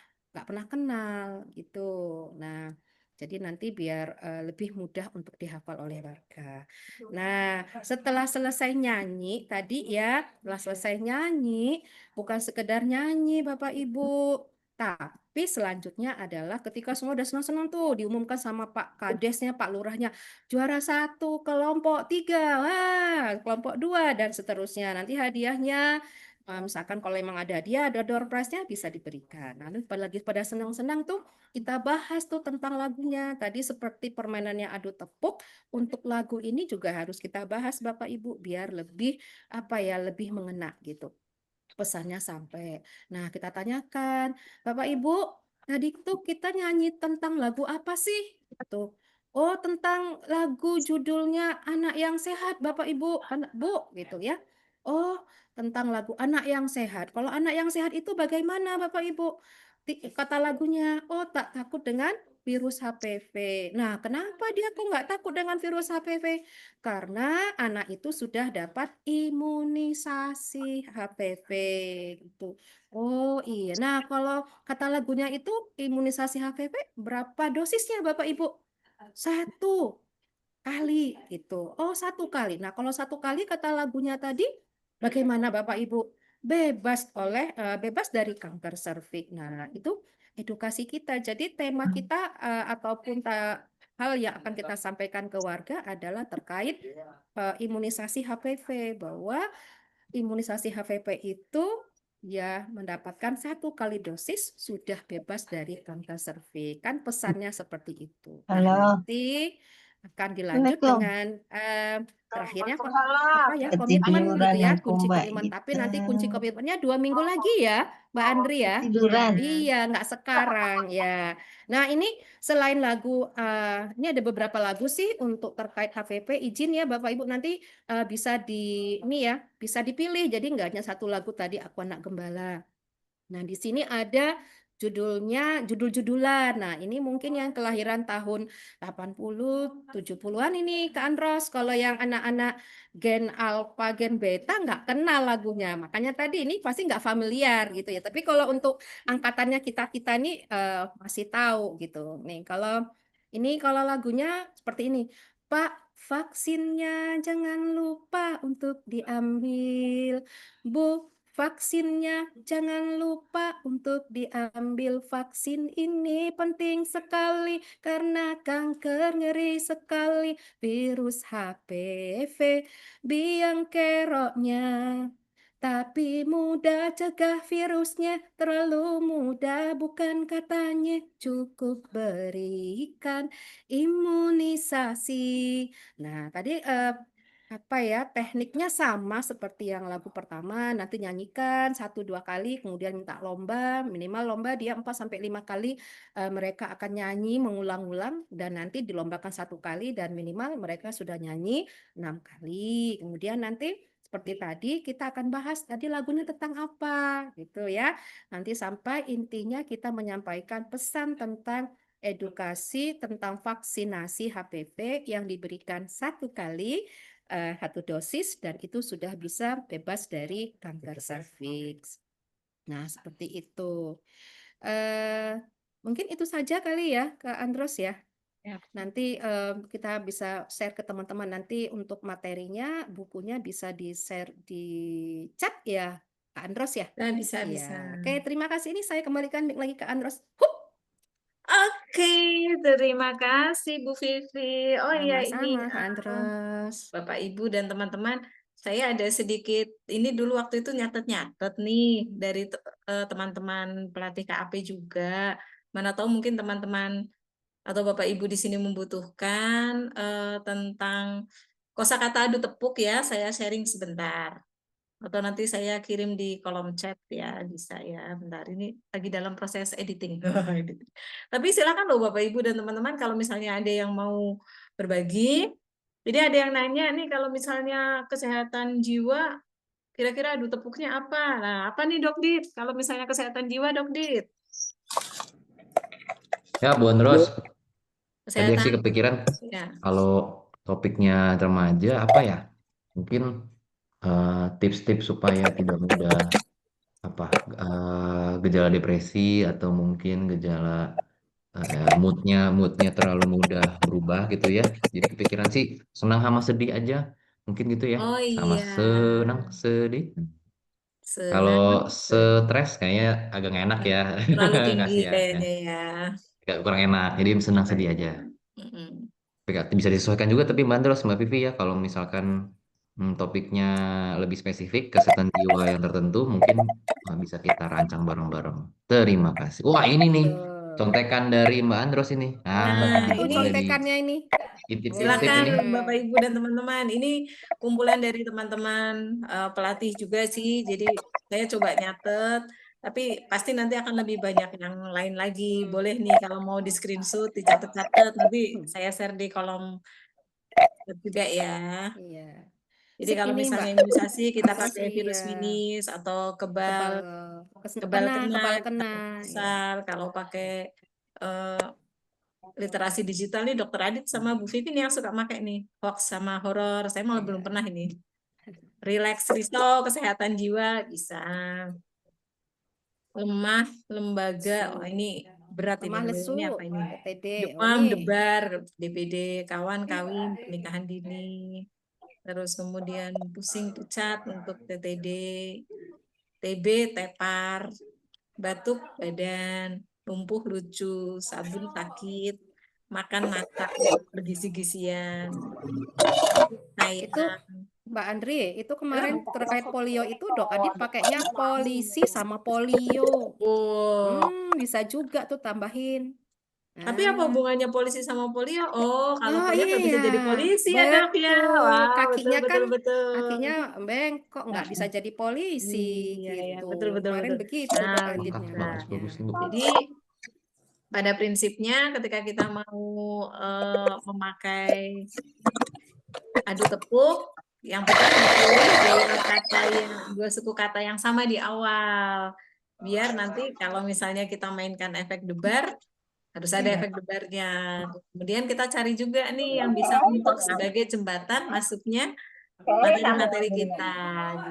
kenal gitu. Nah, jadi nanti biar lebih mudah untuk dihafal oleh warga. Nah, setelah selesai nyanyi tadi ya, setelah selesai nyanyi, bukan sekedar nyanyi Bapak Ibu, tapi selanjutnya adalah ketika semua udah senang-senang tuh diumumkan sama Pak Kadesnya, Pak Lurahnya, juara 1 kelompok 3, wah, kelompok 2 dan seterusnya. Nanti hadiahnya misalkan kalau memang ada hadiah, ada door prize-nya bisa diberikan. Nah, lagi pada senang-senang tuh kita bahas tuh tentang lagunya. Tadi seperti permainannya adu tepuk, untuk lagu ini juga harus kita bahas Bapak Ibu biar lebih apa ya, lebih mengena gitu. Pesannya sampai. Nah, kita tanyakan, Bapak Ibu, tadi tuh kita nyanyi tentang lagu apa sih? Tuh. Oh, tentang lagu judulnya Anak yang Sehat, Bapak Ibu, anak Bu, gitu ya. Oh, tentang lagu Anak yang Sehat. Kalau anak yang sehat itu bagaimana, Bapak Ibu? Kata lagunya, oh tak takut dengan virus HPV. Nah, kenapa dia kok nggak takut dengan virus HPV? Karena anak itu sudah dapat imunisasi HPV gitu. Oh iya. Nah, kalau kata lagunya itu imunisasi HPV berapa dosisnya Bapak Ibu? 1 kali gitu. Oh, 1 kali. Nah, kalau 1 kali kata lagunya tadi bagaimana Bapak Ibu? Bebas dari kanker serviks. Nah, itu edukasi kita. Jadi tema kita ataupun hal yang akan kita sampaikan ke warga adalah terkait imunisasi HPV, bahwa imunisasi HPV itu ya mendapatkan 1 kali dosis sudah bebas dari kanker serviks. Kan pesannya seperti itu. Nah, Halo, nanti akan dilanjut Assalamualaikum. dengan terakhirnya apa ya, komitmen gitu Ketiduran ya, aku kunci Mbak komitmen. Tapi Ita. nanti kunci komitmennya 2 minggu lagi ya, Mbak Andri ya. Ketiduran. Iya, nggak sekarang ya. Nah, ini selain lagu, ini ada beberapa lagu sih untuk terkait HVP. Izin ya Bapak Ibu, nanti bisa ini ya, bisa dipilih. Jadi nggak hanya satu lagu tadi, Aku Anak Gembala. Nah, di sini ada judulnya, judul-judulan. Nah, ini mungkin yang kelahiran tahun 80, 70-an ini Kak Andros. Kalau yang anak-anak gen alpha, gen beta nggak kenal lagunya. Makanya tadi ini pasti nggak familiar gitu ya. Tapi kalau untuk angkatannya kita-kita ini masih tahu gitu. Nih, kalau lagunya seperti ini. Pak, vaksinnya jangan lupa untuk diambil. Bu, vaksinnya jangan lupa untuk diambil. Vaksin ini penting sekali karena kanker ngeri sekali. Virus HPV biang keroknya. Tapi mudah cegah virusnya, terlalu mudah bukan katanya. Cukup berikan imunisasi. Nah, tadi apa ya, tekniknya sama seperti yang lagu pertama. Nanti nyanyikan 1-2 kali, kemudian minta lomba, minimal lomba dia 4-5 kali. Mereka akan nyanyi mengulang-ulang dan nanti dilombakan 1 kali dan minimal mereka sudah nyanyi 6 kali. Kemudian nanti seperti tadi kita akan bahas tadi lagunya tentang apa gitu ya. Nanti sampai intinya kita menyampaikan pesan tentang edukasi tentang vaksinasi HPV yang diberikan 1 kali, 1 dosis, dan itu sudah bisa bebas dari kanker serviks. Nah, seperti itu. Mungkin itu saja kali ya, Kak Andros ya. Ya. Nanti kita bisa share ke teman-teman. Nanti untuk materinya, bukunya bisa di-share di chat ya, Kak Andros ya. Nah, bisa. Iya. Oke, terima kasih. Ini saya kembalikan mic lagi ke Andros. Oke, terima kasih Bu Vivi. Oh iya, ini Sama-sama, Kak Andros. Bapak Ibu dan teman-teman, saya ada sedikit ini dulu waktu itu nyatet-nyatet nih dari teman-teman pelatih KAP juga. Mana tahu mungkin teman-teman atau Bapak Ibu di sini membutuhkan tentang kosakata adu tepuk ya. Saya sharing sebentar. Atau nanti saya kirim di kolom chat ya, bisa ya. Bentar, ini lagi dalam proses editing. Tapi silakan loh Bapak Ibu dan teman-teman kalau misalnya ada yang mau berbagi. Jadi ada yang nanya nih kalau misalnya kesehatan jiwa, kira-kira adu tepuknya apa? Nah, apa nih Dok Dit? Kalau misalnya kesehatan jiwa Dok Dit? Ya, Bu Andros, tadi sih Kesehatan kepikiran ya. kalau topiknya remaja apa ya? Mungkin tips-tips supaya tidak mudah gejala depresi atau mungkin gejala moodnya terlalu mudah berubah gitu ya. Jadi kepikiran sih senang sama sedih aja, mungkin gitu ya. Oh Sama iya, senang sedih. Kalau senang. stres kayaknya agak nggak enak ya, Terlalu tinggi kasihan ya. kayaknya ya. Agak kurang enak. Jadi senang sedih aja. Mm-mm. Bisa disesuaikan juga tapi bandel Mbak Vivi ya kalau misalkan topiknya lebih spesifik kesehatan jiwa yang tertentu mungkin bisa kita rancang bareng-bareng. Terima kasih. Wah ini nih Betul. contekan dari Mbak Andros ini. Nah, itu ini Boleh contekannya ini. diintip-intip silakan ini. Bapak Ibu dan teman-teman. Ini kumpulan dari teman-teman pelatih juga sih. Jadi saya coba nyatet, tapi pasti nanti akan lebih banyak yang lain lagi. Boleh nih kalau mau di screenshot, dicatat-catat. Nanti saya share di kolom chat juga ya. Iya. Jadi Sip kalau ini misalnya Mbak. imunisasi kita Terus pakai virus iya, minis atau kebal kebal kebal kena, kena kebal kita kena. pakai Iya. besar. Kalau pakai eh, literasi digital nih Dokter Adit sama Bu Vivi nih yang suka pakai nih hoax sama horor. Saya malah belum Iya. pernah ini. Relax risau kesehatan jiwa bisa. Lemah lembaga. Lesu. Oh ini berat ini Lemah namanya. lesu, Ini apa ini? TTD. Oh Demam, ini. debar, DPD, kawan, kawin, pernikahan dini. Terus kemudian pusing pucat untuk TTD, TB, tepar, batuk badan, lumpuh lucu, sabun sakit, makan matak, bergisi-gisian, Itu saya. Mbak Andri, itu kemarin terkait polio itu Dok Adit pakainya polisi sama polio. Oh, Bisa juga tuh tambahin. Tapi apa Nah, hubungannya polisi sama polio? Oh, kalau oh polio nggak bisa jadi iya, polisi ya, Dok ya. betul. Wah, betul Kakinya betul kan, betul. kakinya bengkok, nggak bisa jadi polisi Iya, ya, gitu. betul betul Kemarin betul. begitu Nah, Dok Lengkap, Aditnya. bisa. bagus Bu. Jadi pada prinsipnya ketika kita mau memakai adu tepuk, yang penting dipilih dua suku kata yang sama di awal. Biar nanti kalau misalnya kita mainkan efek debar, harus ada efek debarnya. Kemudian kita cari juga nih yang bisa untuk sebagai jembatan masuknya materi-materi kita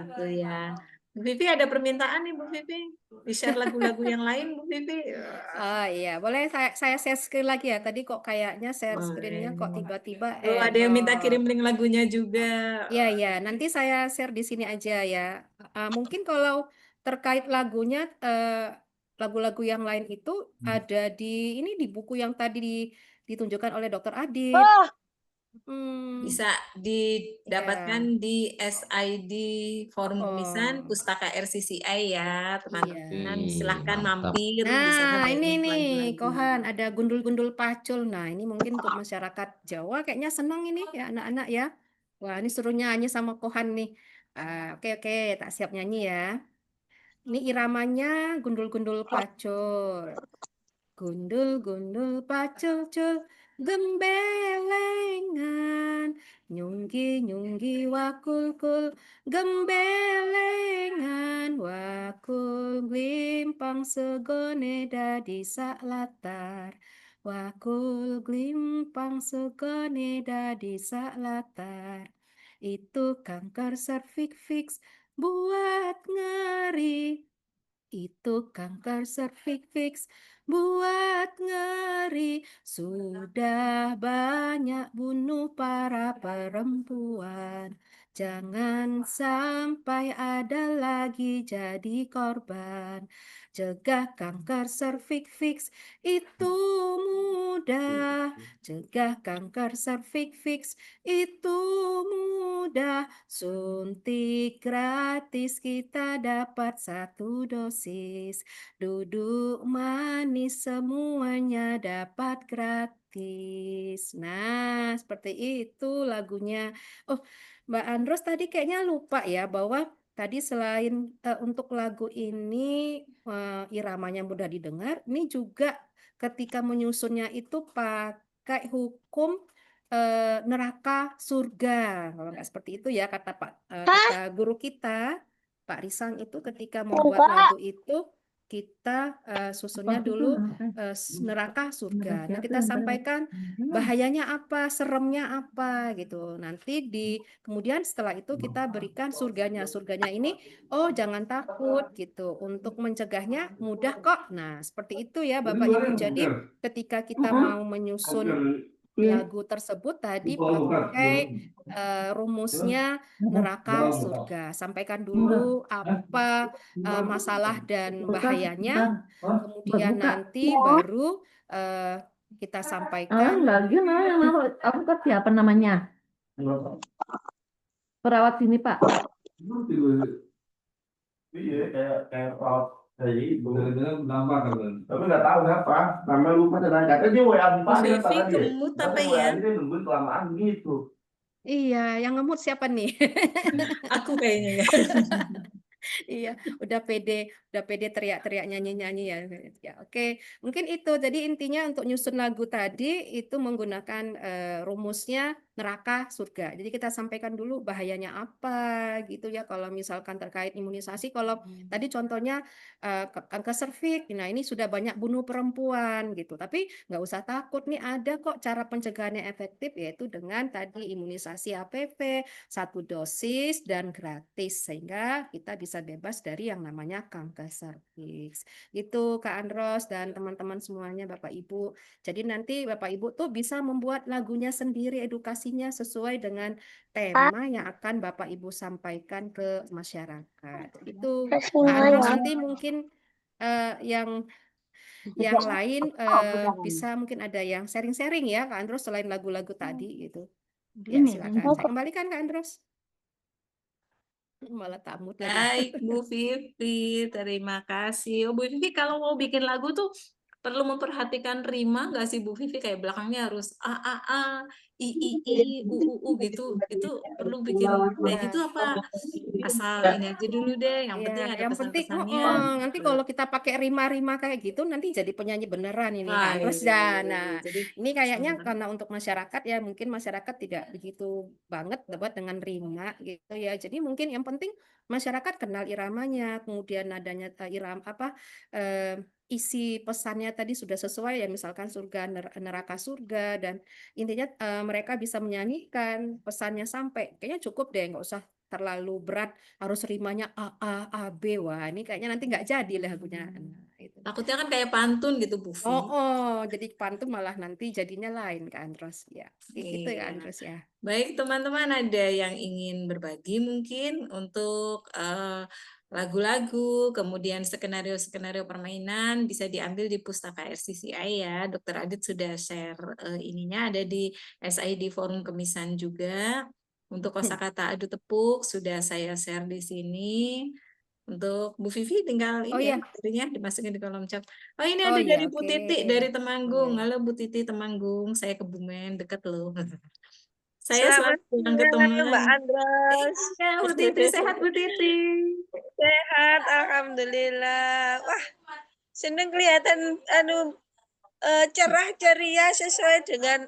gitu ya. Bu Vivi ada permintaan nih Bu Vivi, di-share lagu-lagu yang lain Bu Vivi. Oh iya, boleh saya share screen lagi ya. Tadi kok kayaknya share screen-nya kok Boleh. tiba-tiba Oh, ada yang minta error. kirim link lagunya juga. Iya, ya. Nanti saya share di sini aja ya. Mungkin kalau terkait lagunya, lagu-lagu yang lain itu ada di ini di buku yang tadi ditunjukkan oleh Dokter Adit. Bisa Ya. didapatkan di SID Forum Tulisan Oh, Pustaka RCCI ya, teman-teman. iya. Silahkan Mantap. mampir, di sana Nah, ini banyak nih, lagu-lagu. Kohan, ada gundul-gundul pacul. Nah, ini mungkin untuk masyarakat Jawa kayaknya senang ini ya anak-anak ya. Wah, ini suruh nyanyi sama Kohan nih. Oke, oke, tak siap nyanyi ya. Ini iramanya gundul-gundul pacul. Gundul-gundul pacul-cul, gembelengan. Nyunggi-nyunggi wakul-kul, gembelengan. Wakul glimpang segone dadi sak latar. Wakul glimpang segone dadi sak latar. Itu kanker cervix buat ngeri. Itu kanker cervix buat ngeri, sudah banyak bunuh para perempuan. Jangan sampai ada lagi jadi korban. Cegah kanker cervix itu mudah. Cegah kanker cervix itu mudah. Suntik gratis kita dapat 1 dosis. Duduk manis semuanya dapat gratis. Nah, seperti itu lagunya. Oh, Mbak Andros tadi kayaknya lupa ya bahwa tadi selain untuk lagu ini iramanya mudah didengar, ini juga ketika menyusunnya itu pakai hukum neraka surga. Kalau nggak seperti itu ya kata guru kita, Pak Risang itu ketika membuat lagu itu kita susunnya dulu neraka surga. Nah, kita sampaikan bahayanya apa, seremnya apa gitu. Nanti kemudian setelah itu kita berikan surganya. Surganya ini, oh jangan takut gitu. Untuk mencegahnya mudah kok. Nah, seperti itu ya Bapak Ibu. Jadi ketika kita mau menyusun lagu tersebut tadi pakai rumusnya neraka surga. Sampaikan dulu apa masalah dan bahayanya, kemudian nanti baru kita sampaikan. Lagi yang aku kan siapa namanya? Perawat sini Pak. Iya, kayak perawat kayak gitu. Tapi nggak tahu kenapa. Namanya lupa dan katanya dia WA Bu tadi Vivi katanya dia. kemut apa Katanya ya? WA dia nungguin kelamaan gitu. Iya, yang ngemut siapa nih? Aku kayaknya ya. Iya, udah pede teriak-teriak nyanyi-nyanyi ya. Ya, oke. Mungkin itu. Jadi intinya untuk nyusun lagu tadi itu menggunakan rumusnya neraka surga. Jadi kita sampaikan dulu bahayanya apa gitu ya. Kalau misalkan terkait imunisasi, kalau tadi contohnya kanker serviks, nah ini sudah banyak bunuh perempuan gitu. Tapi nggak usah takut nih, ada kok cara pencegahannya efektif yaitu dengan tadi imunisasi HPV 1 dosis dan gratis sehingga kita bisa bebas dari yang namanya kanker serviks. Gitu Kak Andros dan teman-teman semuanya Bapak Ibu. Jadi nanti Bapak Ibu tuh bisa membuat lagunya sendiri, edukasinya sesuai dengan tema yang akan Bapak Ibu sampaikan ke masyarakat. Itu Kak Andros nanti mungkin yang lain bisa mungkin ada yang sharing-sharing ya Kak Andros selain lagu-lagu tadi gitu. Ya, silakan. Saya kembalikan Kak Andros. Malah tamut lagi. Baik, Bu Vivi, terima kasih. Oh, Bu Vivi kalau mau bikin lagu tuh perlu memperhatikan rima nggak sih Bu Vivi? Kayak belakangnya harus a, u gitu. Itu perlu bikin kayak gitu Ya. apa? Asal ini aja dulu deh. Yang penting Ya, ada yang penting pesan-pesannya. nanti Gitu. kalau kita pakai rima-rima kayak gitu nanti jadi penyanyi beneran ini Wah, kan. Terus nah jadi ini kayaknya semangat. karena untuk masyarakat ya mungkin masyarakat tidak begitu banget dapat dengan rima gitu ya. Jadi mungkin yang penting masyarakat kenal iramanya, kemudian nadanya eh, isi pesannya tadi sudah sesuai ya, misalkan surga neraka surga, dan intinya mereka bisa menyanyikan pesannya sampai. Kayaknya cukup deh, nggak usah terlalu berat harus rimanya A, B. Wah, ini kayaknya nanti nggak jadi lagunya. Nah, itu. Takutnya kan kayak pantun gitu, Bu Vi. Jadi pantun malah nanti jadinya lain kan, terus ya. Kayak gitu ya, Iya. terus ya. Baik teman-teman, ada yang ingin berbagi mungkin untuk lagu-lagu, kemudian skenario-skenario permainan bisa diambil di Pustaka RCCI ya. Dokter Adit sudah share ininya, ada di SID Forum Kemisan juga. Untuk kosakata adu tepuk sudah saya share di sini. Untuk Bu Vivi tinggal Oh ini ya, iya, materinya dimasukin di kolom chat. Oh ini oh ada iya, dari Bu oke. Titi dari Temanggung. Iya. Halo Bu Titi Temanggung, saya Kebumen deket loh. Saya Selamat selalu pulang ke siang, Mbak teman. Andros. Iya, Bu Titi, sehat Bu Titi. Sehat, alhamdulillah. Wah, seneng kelihatan cerah ceria sesuai dengan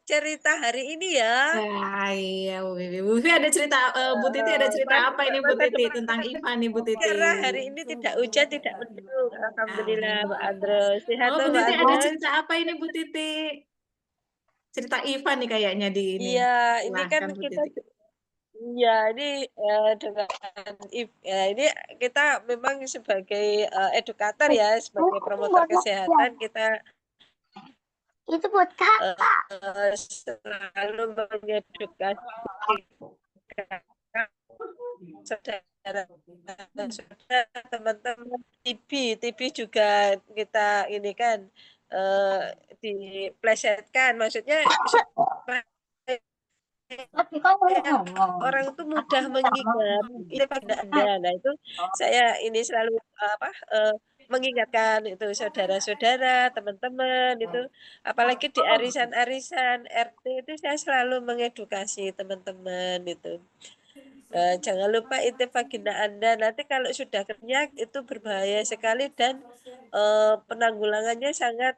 cerita hari ini ya. Ah, iya, Bu Vivi. Bu Vivi ada cerita, Bu Titi ada cerita apa ini Bu Masa Titi? depan Tentang Ivan nih Bu Titi. cerah hari ini, tidak hujan, tidak mendung. Alhamdulillah, Mbak Andros. Sehat Oh, tuh, Bu Mbak Titi ada Andros. cerita apa ini Bu Titi? Cerita Ivan nih kayaknya di ini. Iya, ini kan Silahkan Bu kita Titi. iya, ini dengan ini kita memang sebagai edukator ya, sebagai promotor kesehatan, kita Itu buat kakak. selalu mengedukasi saudara teman-teman TB juga kita ini kan diplesetkan, maksudnya supaya Tapi kan ngomong. orang itu mudah mengingat itu pada Anda. Nah, itu saya ini selalu mengingatkan itu saudara-saudara, teman-teman itu, apalagi di arisan-arisan RT itu saya selalu mengedukasi teman-teman itu. Jangan lupa intip vagina Anda. Nanti kalau sudah kenyak itu berbahaya sekali dan penanggulangannya sangat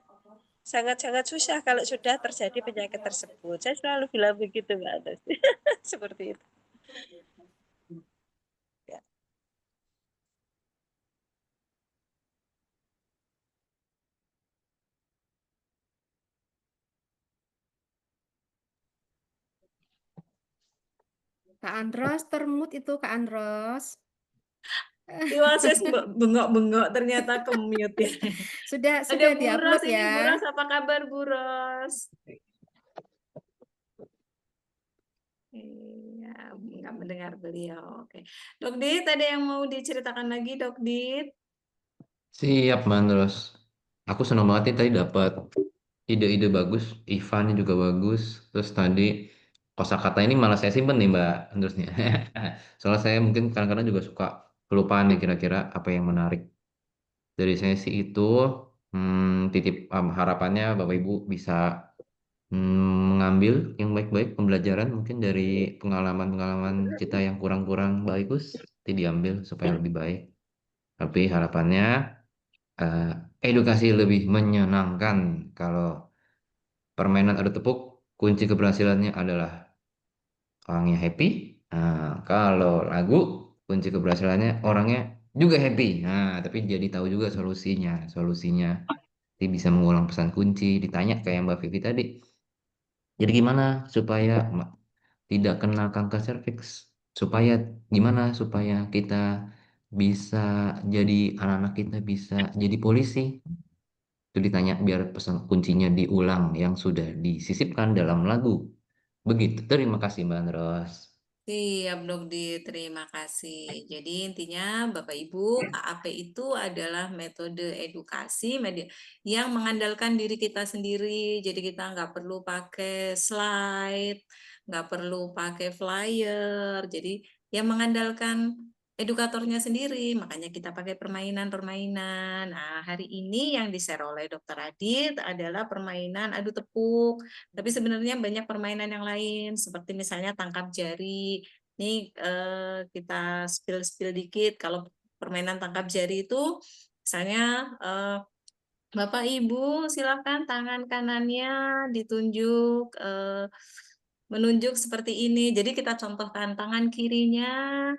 susah kalau sudah terjadi penyakit tersebut. Saya selalu bilang begitu, Mbak Anas. Seperti itu. Ya. Kak Andros, termut itu Kak Andros. Iya, saya bengok-bengok ternyata ke-mute ya. Sudah Ada Bu Ros diupload ini, ya. Bu Ros, apa kabar Bu Ros? Iya, nggak mendengar beliau. Oke. Dok Dit, ada yang mau diceritakan lagi, Dok Dit? Siap, Man, terus. Aku senang banget nih tadi dapat ide-ide bagus. Ivan juga bagus. Terus tadi kosakata ini malah saya simpen nih, Mbak Andrusnya. Soalnya saya mungkin kadang-kadang juga suka kelupaan nih kira-kira apa yang menarik. Dari sesi itu, titip harapannya Bapak Ibu bisa mengambil yang baik-baik pembelajaran mungkin dari pengalaman-pengalaman kita yang kurang-kurang bagus, itu diambil supaya lebih baik. Tapi harapannya eh, edukasi lebih menyenangkan. Kalau permainan adu tepuk, kunci keberhasilannya adalah orangnya happy. Nah, kalau lagu, kunci keberhasilannya orangnya juga happy. Nah, tapi jadi tahu juga solusinya. Solusinya nanti bisa mengulang pesan kunci, ditanya kayak Mbak Vivi tadi. Jadi gimana supaya tidak kena kanker serviks? Supaya gimana supaya kita bisa jadi anak-anak kita bisa jadi polisi? Itu ditanya biar pesan kuncinya diulang yang sudah disisipkan dalam lagu. Begitu. Terima kasih Mbak Andros. Siap, Dok Dit. Terima kasih. Jadi intinya Bapak Ibu, KAP itu adalah metode edukasi media yang mengandalkan diri kita sendiri. Jadi kita nggak perlu pakai slide, nggak perlu pakai flyer. Jadi yang mengandalkan edukatornya sendiri, makanya kita pakai permainan-permainan. Nah, hari ini yang di-share oleh Dokter Adit adalah permainan adu tepuk. Tapi sebenarnya banyak permainan yang lain, seperti misalnya tangkap jari. Ini kita spill dikit. Kalau permainan tangkap jari itu, misalnya Bapak Ibu silakan tangan kanannya ditunjuk menunjuk seperti ini. Jadi kita contohkan tangan kirinya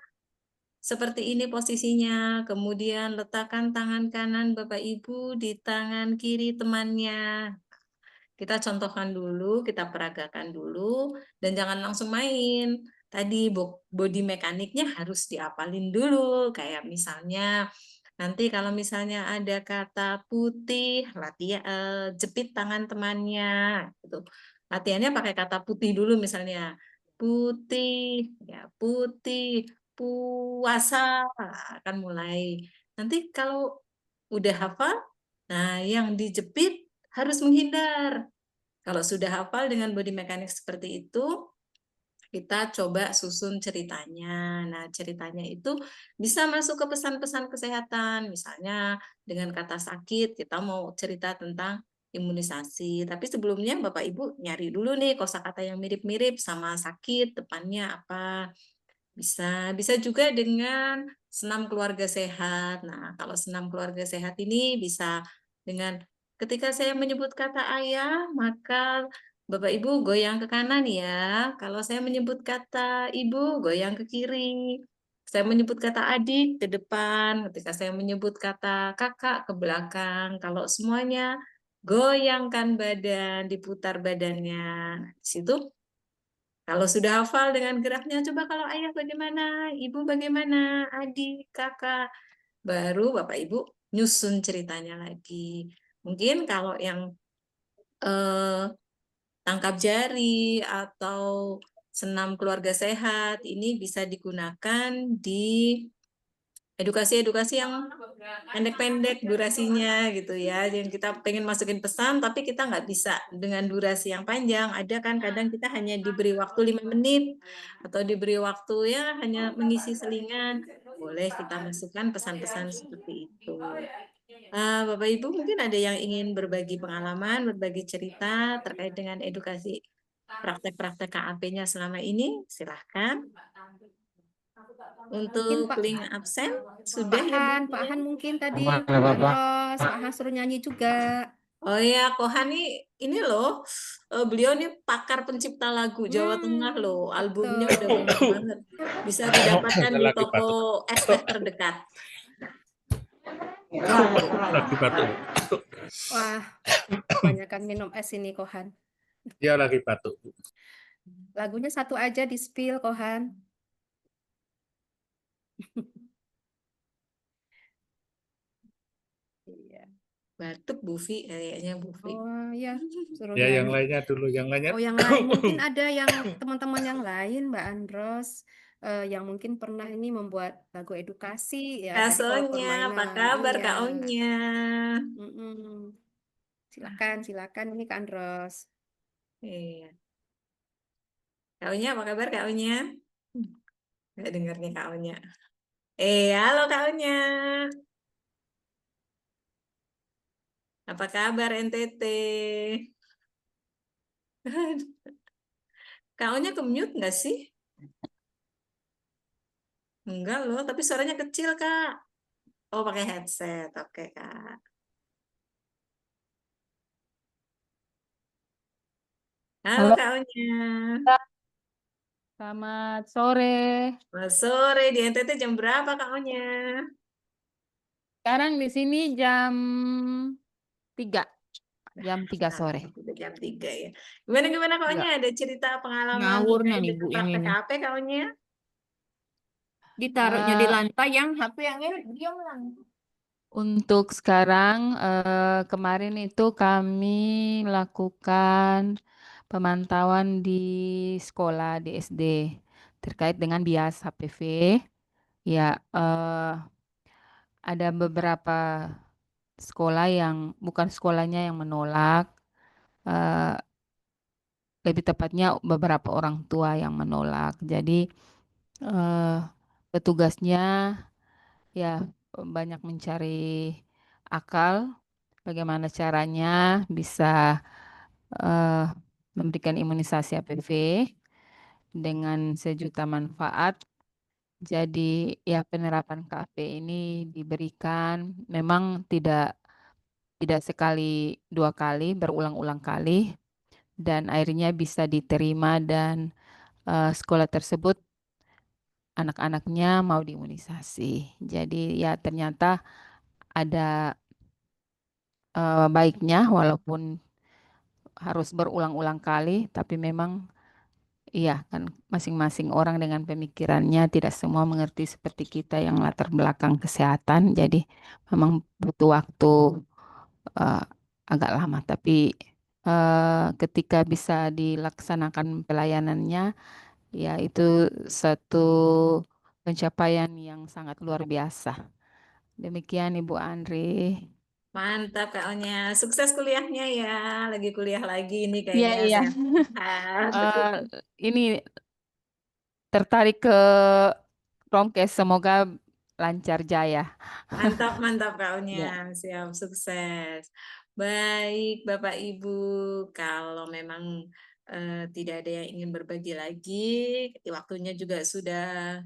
seperti ini posisinya, kemudian letakkan tangan kanan Bapak Ibu di tangan kiri temannya. Kita contohkan dulu, kita peragakan dulu, dan jangan langsung main. Tadi body mekaniknya harus diapalin dulu, kayak misalnya nanti kalau misalnya ada kata putih, latihan jepit tangan temannya, gitu. Latihannya pakai kata putih dulu misalnya, putih, ya putih, puasa akan mulai. Nanti kalau udah hafal, nah yang dijepit harus menghindar. Kalau sudah hafal dengan body mekanik seperti itu, kita coba susun ceritanya. Nah, ceritanya itu bisa masuk ke pesan-pesan kesehatan. Misalnya dengan kata sakit, kita mau cerita tentang imunisasi. Tapi sebelumnya Bapak Ibu nyari dulu nih kosakata yang mirip-mirip sama sakit, depannya apa. Bisa juga dengan senam keluarga sehat. Nah, kalau senam keluarga sehat ini bisa dengan ketika saya menyebut kata ayah, maka Bapak Ibu goyang ke kanan ya. Kalau saya menyebut kata ibu, goyang ke kiri. Saya menyebut kata adik ke depan. Ketika saya menyebut kata kakak ke belakang. Kalau semuanya goyangkan badan, diputar badannya. Nah, di situ kalau sudah hafal dengan geraknya, coba kalau ayah bagaimana, ibu bagaimana, adik, kakak, baru Bapak Ibu nyusun ceritanya lagi. Mungkin kalau yang tangkap jari atau senam keluarga sehat, ini bisa digunakan di edukasi-edukasi yang pendek-pendek durasinya gitu ya. Jadi kita pengen masukin pesan tapi kita nggak bisa dengan durasi yang panjang. Ada kan kadang kita hanya diberi waktu 5 menit atau diberi waktu ya hanya mengisi selingan. Boleh kita masukkan pesan-pesan seperti itu. Bapak Ibu mungkin ada yang ingin berbagi pengalaman, berbagi cerita terkait dengan edukasi praktek-praktek KAP-nya selama ini, silahkan. Mungkin Untuk Pak link absen sudah ya Bu? Pak Han mungkin tadi Apa, Mbak Bapak? Ros, Pak Han suruh nyanyi juga. Oh ya, Kohan ini loh, beliau nih pakar pencipta lagu Jawa Tengah loh. Albumnya udah Betul. banyak banget. Bisa didapatkan di Lagi toko batuk. es teh terdekat. Lagi batuk. Wah, kebanyakan minum es ini Kohan. Dia lagi batuk. Lagunya satu aja di spill Kohan. Iya. Batuk Bufi, kayaknya Bufi. Oh ya, suruh Ya, yang nyanyi. lainnya dulu, yang lainnya. Oh, yang lain mungkin ada yang teman-teman yang lain, Mbak Andros, yang mungkin pernah ini membuat lagu edukasi ya. Kak Tadi kalau Sonya, apa permainan, kabar iya. Kak Onya? Mm-mm. Silakan ini Kak Andros. Iya. Kak Onya, apa kabar Kak Onya? Nggak dengar nih Kak Onya. Halo Kak Onya. Apa kabar NTT? Kak Onya ke mute nggak sih? Enggak loh, tapi suaranya kecil, Kak. Oh, pakai headset. Oke, Kak. Halo, Kak Onya. Selamat sore. Selamat sore. Di NTT jam berapa, Kak Onya? Sekarang di sini jam 3. Jam 3 sore. Udah jam 3 ya. Gimana, Kak Onya? Ada cerita pengalaman Ngawurnya terkait nih, dengan Bu, yang praktek ini. HP, Kak Onya? Ditaruhnya di Eh, lantai yang HP yang ini diam lang. Untuk sekarang, kemarin itu kami lakukan pemantauan di sekolah di SD terkait dengan bias HPV. Ya, ada beberapa sekolah yang bukan sekolahnya yang menolak, eh, lebih tepatnya beberapa orang tua yang menolak. Jadi, eh, petugasnya ya banyak mencari akal bagaimana caranya bisa memberikan imunisasi HPV dengan sejuta manfaat. Jadi ya penerapan KP ini diberikan memang tidak sekali dua kali, berulang-ulang kali, dan akhirnya bisa diterima dan sekolah tersebut anak-anaknya mau diimunisasi. Jadi ya ternyata ada baiknya walaupun harus berulang-ulang kali, tapi memang iya kan masing-masing orang dengan pemikirannya tidak semua mengerti seperti kita yang latar belakang kesehatan. Jadi memang butuh waktu eh, agak lama, tapi ketika bisa dilaksanakan pelayanannya, ya itu satu pencapaian yang sangat luar biasa. Demikian Ibu Andri. Mantap Kak Onya. Sukses kuliahnya ya. Lagi kuliah lagi ini Iya, kayaknya iya. sehat. Ini tertarik ke Promkes, semoga lancar jaya. Mantap Kak Onya. Ya. Siap, sukses. Baik Bapak Ibu, kalau memang tidak ada yang ingin berbagi lagi, waktunya juga sudah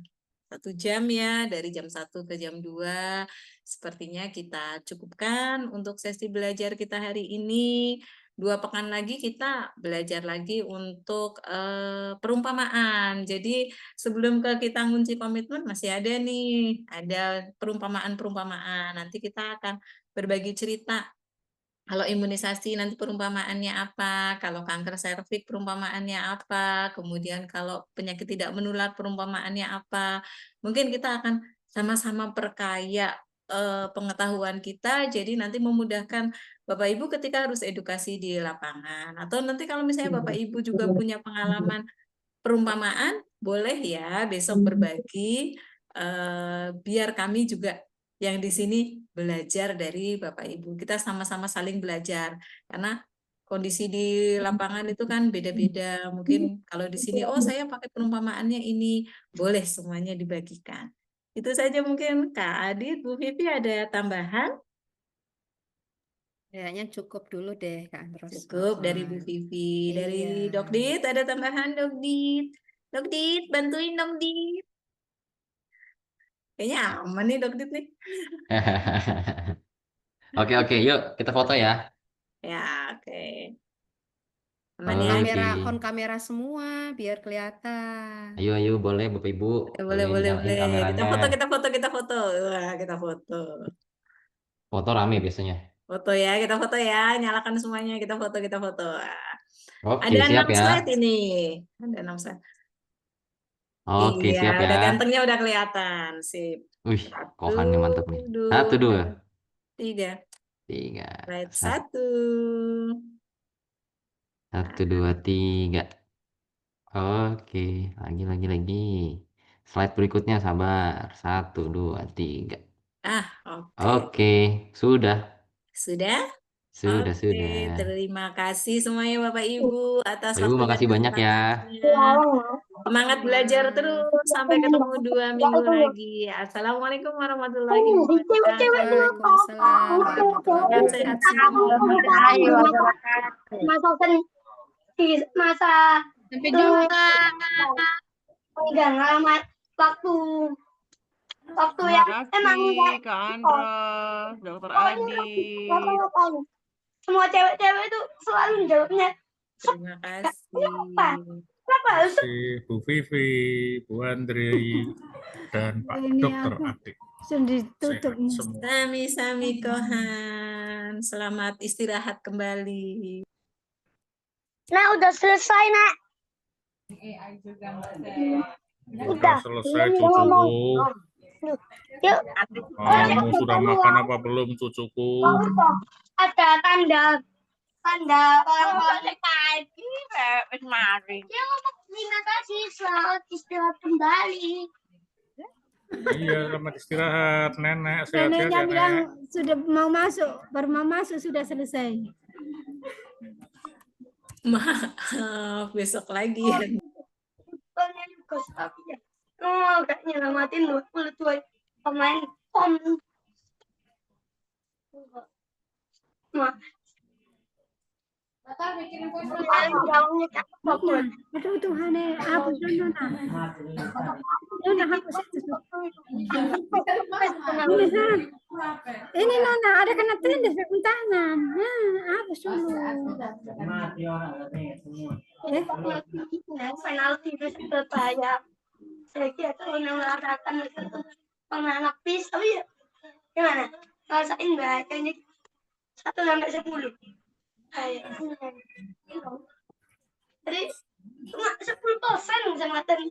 1 jam ya, dari jam 1 ke jam 2. Sepertinya kita cukupkan untuk sesi belajar kita hari ini. 2 pekan lagi kita belajar lagi untuk perumpamaan. Jadi sebelum kita ngunci komitmen masih ada nih, ada perumpamaan-perumpamaan. Nanti kita akan berbagi cerita. Kalau imunisasi nanti perumpamaannya apa, kalau kanker serviks perumpamaannya apa, kemudian kalau penyakit tidak menular perumpamaannya apa. Mungkin kita akan sama-sama perkaya pengetahuan kita, jadi nanti memudahkan Bapak Ibu ketika harus edukasi di lapangan. Atau nanti kalau misalnya Bapak Ibu juga punya pengalaman perumpamaan, boleh ya besok berbagi, biar kami juga yang di sini belajar dari Bapak Ibu. Kita sama-sama saling belajar, karena kondisi di lapangan itu kan beda-beda. Mungkin kalau di sini, oh saya pakai perumpamaannya ini, boleh semuanya dibagikan. Itu saja mungkin Kak Adit, Bu Vivi ada tambahan? Kayaknya cukup dulu deh Kak Andros. Cukup dari Bu Vivi. Dari Iya. Dok Dit, ada tambahan Dok Dit? Dok Dit, bantuin dong Dit. Kayaknya aman nih Dok Dit nih. Oke, yuk kita foto ya. Ya, oke. On Aman ya? kamera, Oke. on kamera semua biar kelihatan. Ayo, boleh Bapak Ibu. Boleh. Nyalain kameranya. Kita foto. Wah, kita foto. Foto rame biasanya. Foto ya. Nyalakan semuanya, kita foto. Wah. Oke, Ada siap 6 ya. slide ini. Ada 6 slide. Oke, Iya, siap ya. udah gantengnya udah kelihatan. Sip. Wih, 1, kohannya mantap nih. 1, 2, 3. 3. Slide 1. 1, 2, 3. Oke, lagi. Slide berikutnya sabar. 1, 2, 3. Oke. Oke, sudah. Sudah? Sudah. Oke, terima kasih semuanya Bapak Ibu atas Bapak Ibu waktu dan makasih banyak ya. kesempatannya. Semangat belajar terus sampai ketemu 2 minggu lagi. Assalamualaikum warahmatullahi wabarakatuh. Waalaikumsalam warahmatullahi Sehat wabarakatuh. masa Sampai jumpa. enggak ngalamat waktu Terima yang kasih emang enggak Kak Andros, Dokter Adi. ngapa-ngapain. Semua cewek-cewek itu selalu jawabnya Terima kasih. kenapa harus Si Bu Vivi, Bu Andri, dan Pak Dokter Adi. Sehat semua. Sami-sami Kohan. Selamat istirahat kembali. nah udah selesai nak Udah selesai cucuku. yuk Kamu sudah makan apa belum cucuku? ada tanda orang pagi mari ya ngomong terima kasih selamat istirahat kembali. Iya, selamat istirahat, nenek. Sehat-sehat Neneknya ya, bilang Nek. sudah baru mau masuk sudah selesai. Maaf, besok lagi. Soalnya juga Oh, kayaknya ngamatin 22 pemain pom. Wah, gawangnya cakep pokoknya. Aduh Tuhan, hapus dulu nah. Nona hapus itu. Ini Nona ada kena tendis di tangan. Hapus dulu. Penalti itu saya. Saya kira kalau mengatakan penganak pisau ya. Gimana? Rasain bacanya 1 sampai 10. Jadi cuma 10% sama teknik